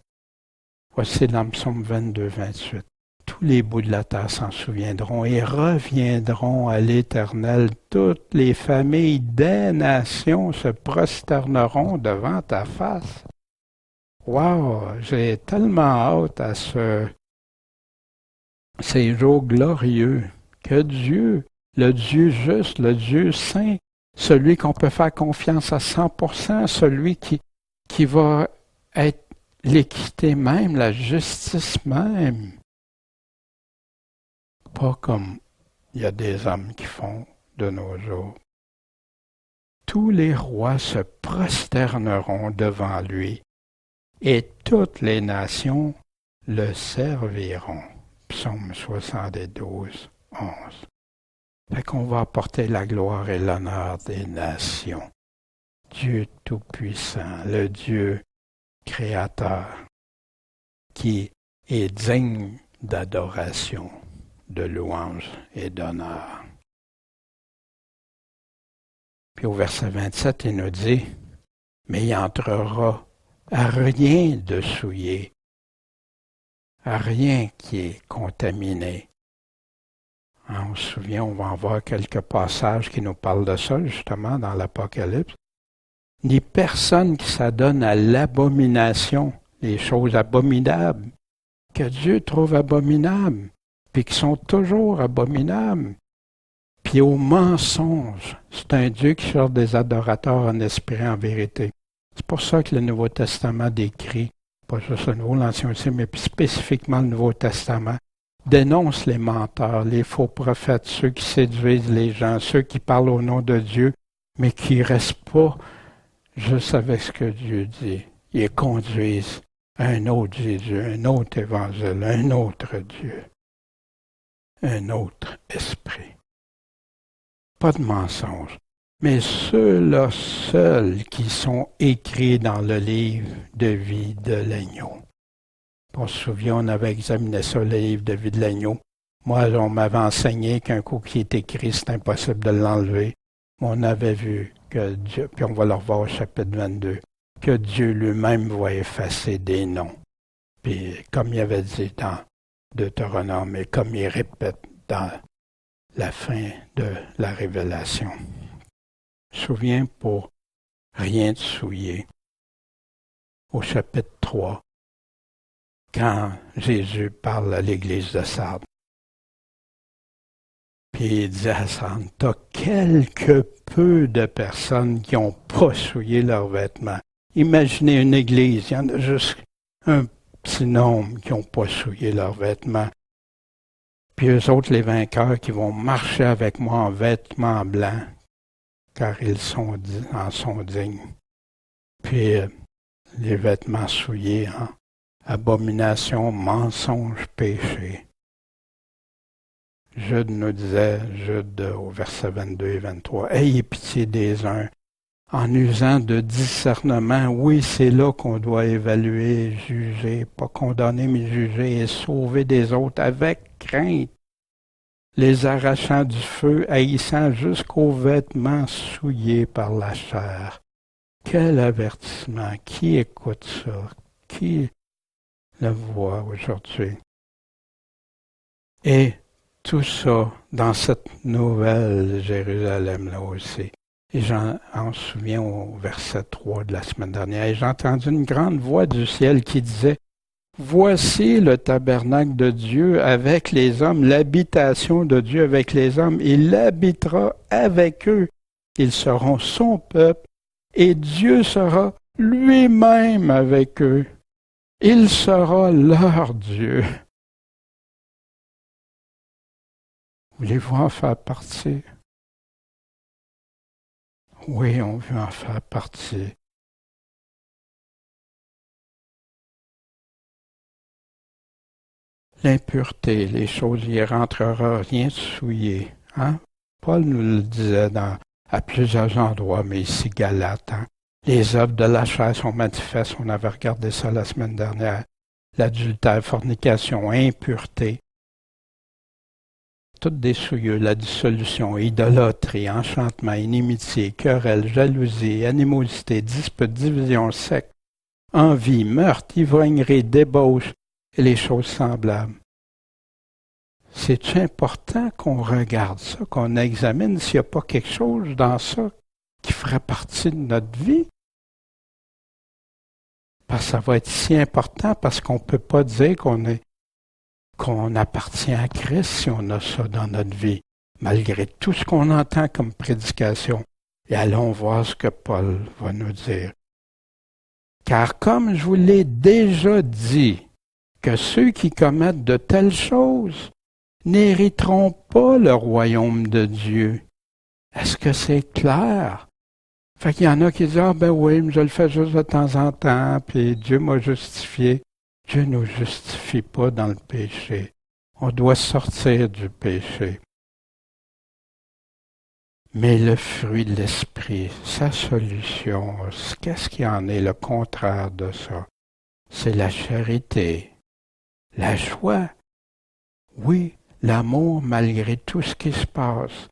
A: Voici dans Psaume 22, 28. Tous les bouts de la terre s'en souviendront et reviendront à l'Éternel. Toutes les familles des nations se prosterneront devant ta face. Wow! J'ai tellement hâte à ces jours glorieux que Dieu, le Dieu juste, le Dieu saint, celui qu'on peut faire confiance à 100%, celui qui va être l'équité même, la justice même. Pas comme il y a des hommes qui font de nos jours. Tous les rois se prosterneront devant lui et toutes les nations le serviront. Psaume 72, 11. Fait qu'on va apporter la gloire et l'honneur des nations. Dieu Tout-Puissant, le Dieu Créateur, qui est digne d'adoration, de louange et d'honneur. Puis au verset 27, il nous dit, « Mais il entrera à rien de souillé, à rien qui est contaminé. » On se souvient, on va en voir quelques passages qui nous parlent de ça, justement, dans l'Apocalypse. Ni personne qui s'adonne à l'abomination, les choses abominables, que Dieu trouve abominables, puis qui sont toujours abominables. Puis au mensonge, c'est un Dieu qui cherche des adorateurs en esprit et en vérité. C'est pour ça que le Nouveau Testament décrit, pas juste le Nouveau, l'Ancien aussi, mais spécifiquement le Nouveau Testament, dénonce les menteurs, les faux prophètes, ceux qui séduisent les gens, ceux qui parlent au nom de Dieu, mais qui ne restent pas juste avec ce que Dieu dit. Ils conduisent à un autre Jésus, un autre évangile, un autre Dieu, un autre esprit. Pas de mensonges, mais ceux-là seuls qui sont écrits dans le livre de vie de l'agneau. On se souvient, on avait examiné ça, le livre de vie de l'agneau. Moi, on m'avait enseigné qu'un coup qui est écrit, c'est impossible de l'enlever. On avait vu que Dieu, puis on va le revoir au chapitre 22, que Dieu lui-même va effacer des noms. Puis comme il avait dit dans Deutéronome, et comme il répète dans la fin de la Révélation. Je me souviens pour rien de souiller, au chapitre 3, quand Jésus parle à l'église de Sardes. Puis il dit à Sardes, « T'as quelque peu de personnes qui n'ont pas souillé leurs vêtements. » Imaginez une église, il y en a juste un petit nombre qui n'ont pas souillé leurs vêtements. Puis eux autres, les vainqueurs, qui vont marcher avec moi en vêtements blancs, car ils en sont dignes. Puis les vêtements souillés, hein? Abomination, mensonge, péché. Jude nous disait, Jude au verset 22 et 23, « Ayez pitié des uns, en usant de discernement. » Oui, c'est là qu'on doit évaluer, juger, pas condamner, mais juger et sauver des autres avec crainte, les arrachant du feu, haïssant jusqu'aux vêtements souillés par la chair. Quel avertissement! Qui écoute ça? Qui le voit aujourd'hui? Et tout ça dans cette nouvelle Jérusalem-là aussi. Et on se souvient au verset 3 de la semaine dernière, et j'ai entendu une grande voix du ciel qui disait, voici le tabernacle de Dieu avec les hommes, l'habitation de Dieu avec les hommes. Il habitera avec eux. Ils seront son peuple et Dieu sera lui-même avec eux. Il sera leur Dieu. Voulez-vous en faire partie? Oui, on veut en faire partie. L'impureté, les choses, il ne rentrera rien de souillé. Hein? Paul nous le disait à plusieurs endroits, mais ici Galate. Hein? Les œuvres de la chair sont manifestes, on avait regardé ça la semaine dernière. L'adultère, fornication, impureté. Toutes des souillures, la dissolution, idolâtrie, enchantement, inimitié, querelle, jalousie, animosité, dispute, division, secte, envie, meurtre, ivrognerie, débauche et les choses semblables. C'est important qu'on regarde ça, qu'on examine s'il n'y a pas quelque chose dans ça qui ferait partie de notre vie. Parce que ça va être si important parce qu'on ne peut pas dire qu'on appartient à Christ si on a ça dans notre vie, malgré tout ce qu'on entend comme prédication. Et allons voir ce que Paul va nous dire. Car comme je vous l'ai déjà dit, que ceux qui commettent de telles choses n'hériteront pas le royaume de Dieu. Est-ce que c'est clair? Fait qu'il y en a qui disent, ah ben oui, mais je le fais juste de temps en temps, puis Dieu m'a justifié. Dieu ne nous justifie pas dans le péché. On doit sortir du péché. Mais le fruit de l'esprit, sa solution, qu'est-ce qu'il en est le contraire de ça? C'est la charité, la joie, oui, l'amour malgré tout ce qui se passe.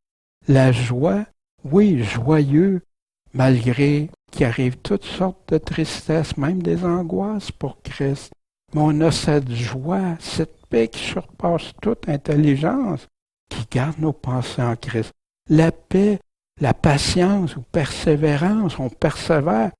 A: La joie, oui, joyeux, malgré qu'il arrive toutes sortes de tristesses, même des angoisses pour Christ. Mais on a cette joie, cette paix qui surpasse toute intelligence, qui garde nos pensées en Christ. La paix, la patience ou persévérance, on persévère.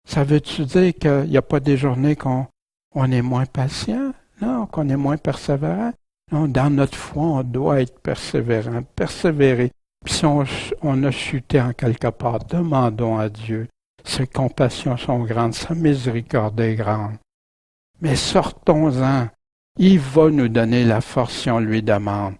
A: Ça veut-tu dire qu'il n'y a pas des journées qu'on est moins patient? Non, qu'on est moins persévérant. Non, dans notre foi, on doit être persévérant, persévérer. Puis si on a chuté en quelque part, demandons à Dieu. Ses compassions sont grandes, sa miséricorde est grande. Mais sortons-en. Il va nous donner la force si on lui demande.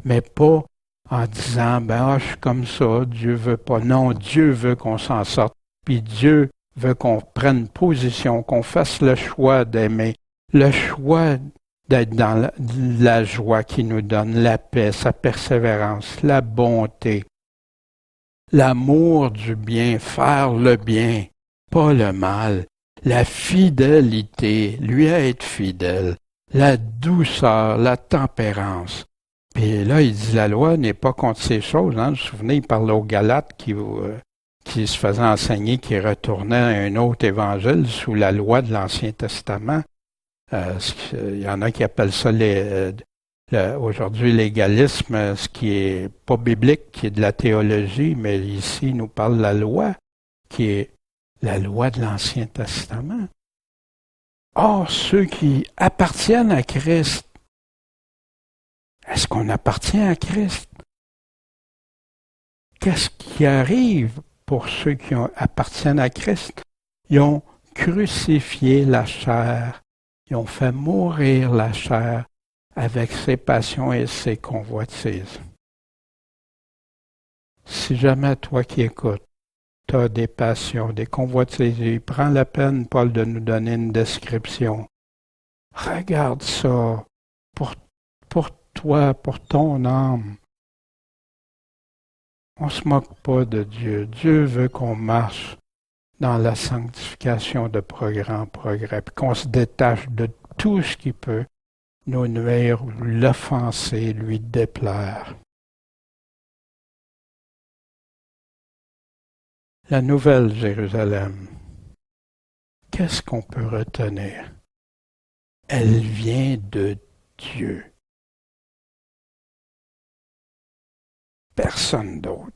A: Mais pas en disant, je suis comme ça, Dieu veut pas. Non, Dieu veut qu'on s'en sorte. Puis Dieu veut qu'on prenne position, qu'on fasse le choix d'aimer, le choix d'être dans la joie qui nous donne la paix, sa persévérance, la bonté, l'amour du bien, faire le bien, pas le mal, la fidélité, lui être fidèle, la douceur, la tempérance. Puis là, il dit, la loi n'est pas contre ces choses. Hein? Vous vous souvenez, il parle aux Galates qui se faisaient enseigner, qui retournaient à un autre évangile sous la loi de l'Ancien Testament. Il y en a qui appellent ça aujourd'hui l'égalisme, ce qui est pas biblique, qui est de la théologie, mais ici il nous parle de la loi, qui est la loi de l'Ancien Testament. Or, ceux qui appartiennent à Christ, est-ce qu'on appartient à Christ? Qu'est-ce qui arrive pour ceux qui appartiennent à Christ? Ils ont crucifié la chair. Ils ont fait mourir la chair avec ses passions et ses convoitises. Si jamais toi qui écoutes, tu as des passions, des convoitises, il prend la peine, Paul, de nous donner une description. Regarde ça pour toi, pour ton âme. On ne se moque pas de Dieu. Dieu veut qu'on marche dans la sanctification de progrès en progrès, puis qu'on se détache de tout ce qui peut nous nuire, l'offenser, lui déplaire. La nouvelle Jérusalem, qu'est-ce qu'on peut retenir? Elle vient de Dieu. Personne d'autre.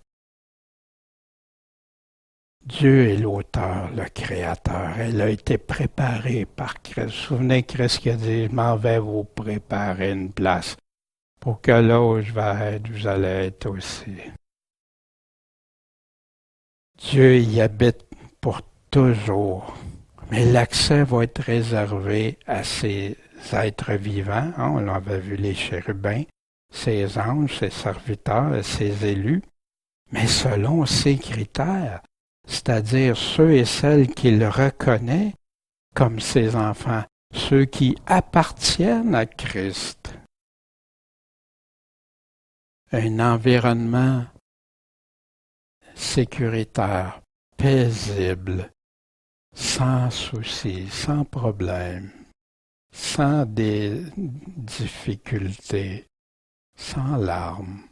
A: Dieu est l'auteur, le créateur. Elle a été préparée par Christ. Vous vous souvenez, Christ qui a dit, je m'en vais vous préparer une place pour que là où je vais être, vous allez être aussi. Dieu y habite pour toujours. Mais l'accès va être réservé à ces êtres vivants. Hein, on avait vu les chérubins, ses anges, ses serviteurs, ses élus. Mais selon ses critères, c'est-à-dire ceux et celles qu'il reconnaît comme ses enfants, ceux qui appartiennent à Christ. Un environnement sécuritaire, paisible, sans soucis, sans problème, sans des difficultés, sans larmes,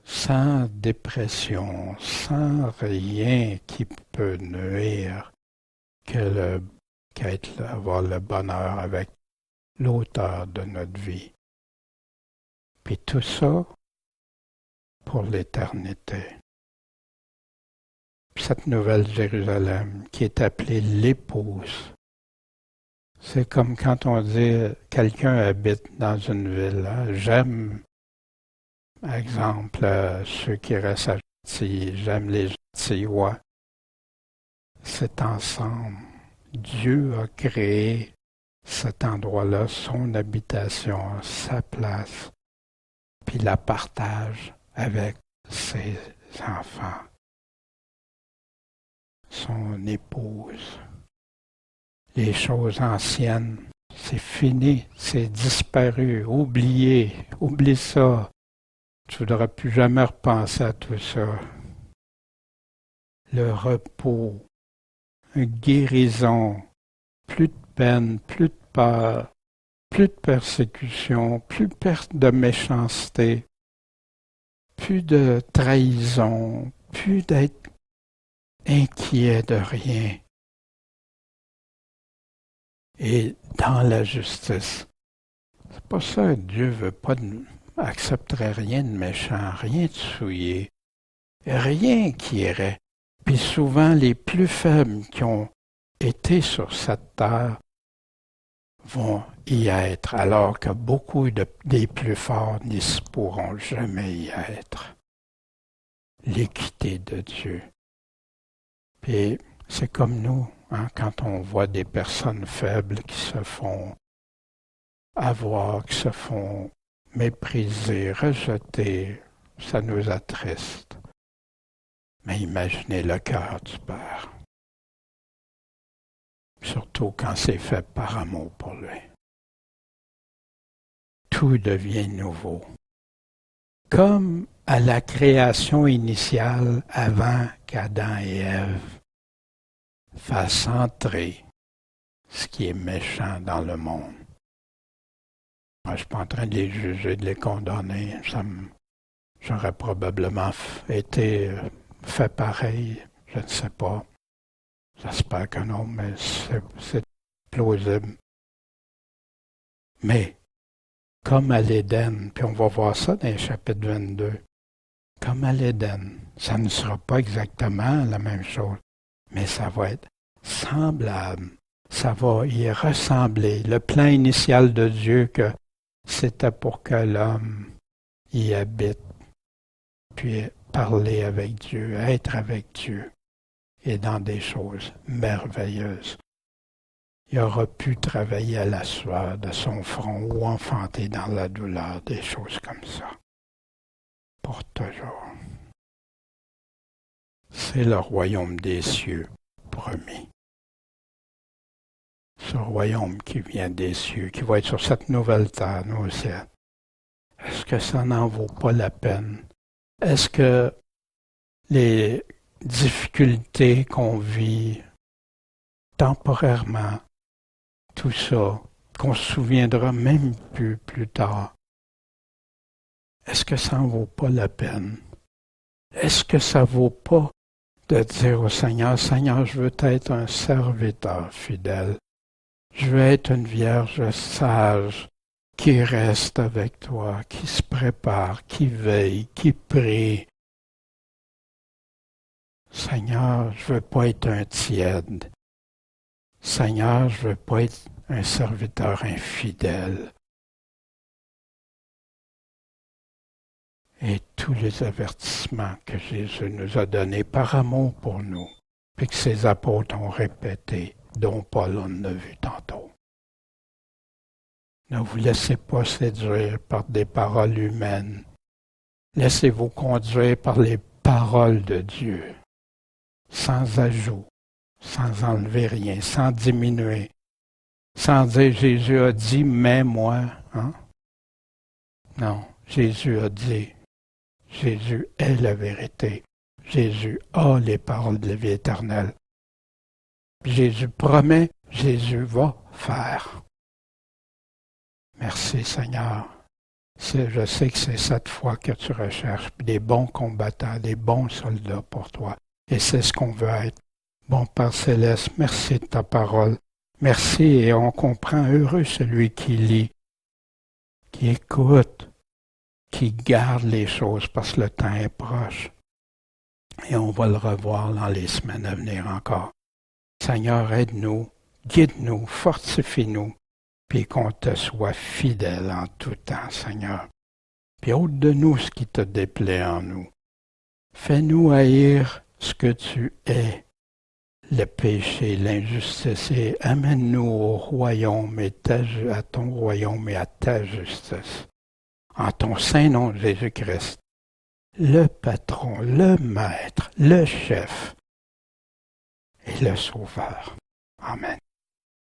A: sans dépression, sans rien qui peut nuire avoir le bonheur avec l'auteur de notre vie. Puis tout ça pour l'éternité. Cette nouvelle Jérusalem qui est appelée l'épouse. C'est comme quand on dit quelqu'un habite dans une ville. Hein? J'aime, par exemple, ceux qui restent à Gentilly, j'aime les Gentillois. C'est ensemble. Dieu a créé cet endroit-là, son habitation, sa place, puis la partage avec ses enfants, son épouse. Les choses anciennes, c'est fini, c'est disparu, oublié, oublie ça. Tu ne voudras plus jamais repenser à tout ça. Le repos, une guérison, plus de peine, plus de peur, plus de persécution, plus de méchanceté, plus de trahison, plus d'être inquiet de rien. Et dans la justice, c'est pas ça, Dieu accepterait rien de méchant, rien de souillé, rien qui irait. Puis souvent, les plus faibles qui ont été sur cette terre vont y être, alors que beaucoup des plus forts n'y pourront jamais y être. L'équité de Dieu. Puis c'est comme nous, hein, quand on voit des personnes faibles qui se font avoir, qui se font mépriser, rejeter, ça nous attriste. Mais imaginez le cœur du Père. Surtout quand c'est fait par amour pour lui. Tout devient nouveau. Comme à la création initiale avant qu'Adam et Ève fassent entrer ce qui est méchant dans le monde. Moi, je ne suis pas en train de les juger, de les condamner. J'aurais probablement été fait pareil, je ne sais pas. J'espère que non, mais c'est plausible. Mais, comme à l'Éden, puis on va voir ça dans le chapitre 22, comme à l'Éden, ça ne sera pas exactement la même chose, mais ça va être semblable. Ça va y ressembler. Le plan initial de Dieu, que c'était pour que l'homme y habite, puis parler avec Dieu, être avec Dieu, et dans des choses merveilleuses. Il aura pu travailler à la sueur de son front ou enfanter dans la douleur, des choses comme ça. Pour toujours. C'est le royaume des cieux promis. Ce royaume qui vient des cieux, qui va être sur cette nouvelle terre, nous au ciel. Est-ce que ça n'en vaut pas la peine? Est-ce que les difficultés qu'on vit temporairement, tout ça, qu'on se souviendra même plus tard, est-ce que ça n'en vaut pas la peine? Est-ce que ça vaut pas de dire au Seigneur, Seigneur, je veux être un serviteur fidèle. Je veux être une vierge sage qui reste avec toi, qui se prépare, qui veille, qui prie, Seigneur, je veux pas être un tiède. Seigneur, je veux pas être un serviteur infidèle. Et tous les avertissements que Jésus nous a donnés par amour pour nous, puis que ses apôtres ont répétés, dont Paul en a vu tantôt. Ne vous laissez pas séduire par des paroles humaines. Laissez-vous conduire par les paroles de Dieu, sans ajout, sans enlever rien, sans diminuer, sans dire Jésus a dit, mais moi, hein? Non, Jésus a dit, Jésus est la vérité. Jésus a les paroles de la vie éternelle. Jésus promet, Jésus va faire. Merci Seigneur. Je sais que c'est cette foi que tu recherches, des bons combattants, des bons soldats pour toi. Et c'est ce qu'on veut être. Bon Père Céleste, merci de ta parole. Merci et on comprend, heureux celui qui lit, qui écoute, qui garde les choses parce que le temps est proche. Et on va le revoir dans les semaines à venir encore. Seigneur, aide-nous, guide-nous, fortifie-nous, puis qu'on te soit fidèle en tout temps, Seigneur. Puis ôte de nous ce qui te déplaît en nous. Fais-nous haïr ce que tu es, le péché, l'injustice, et amène-nous au royaume, à ton royaume et à ta justice. En ton saint nom de Jésus-Christ, le patron, le maître, le chef et le sauveur. Amen.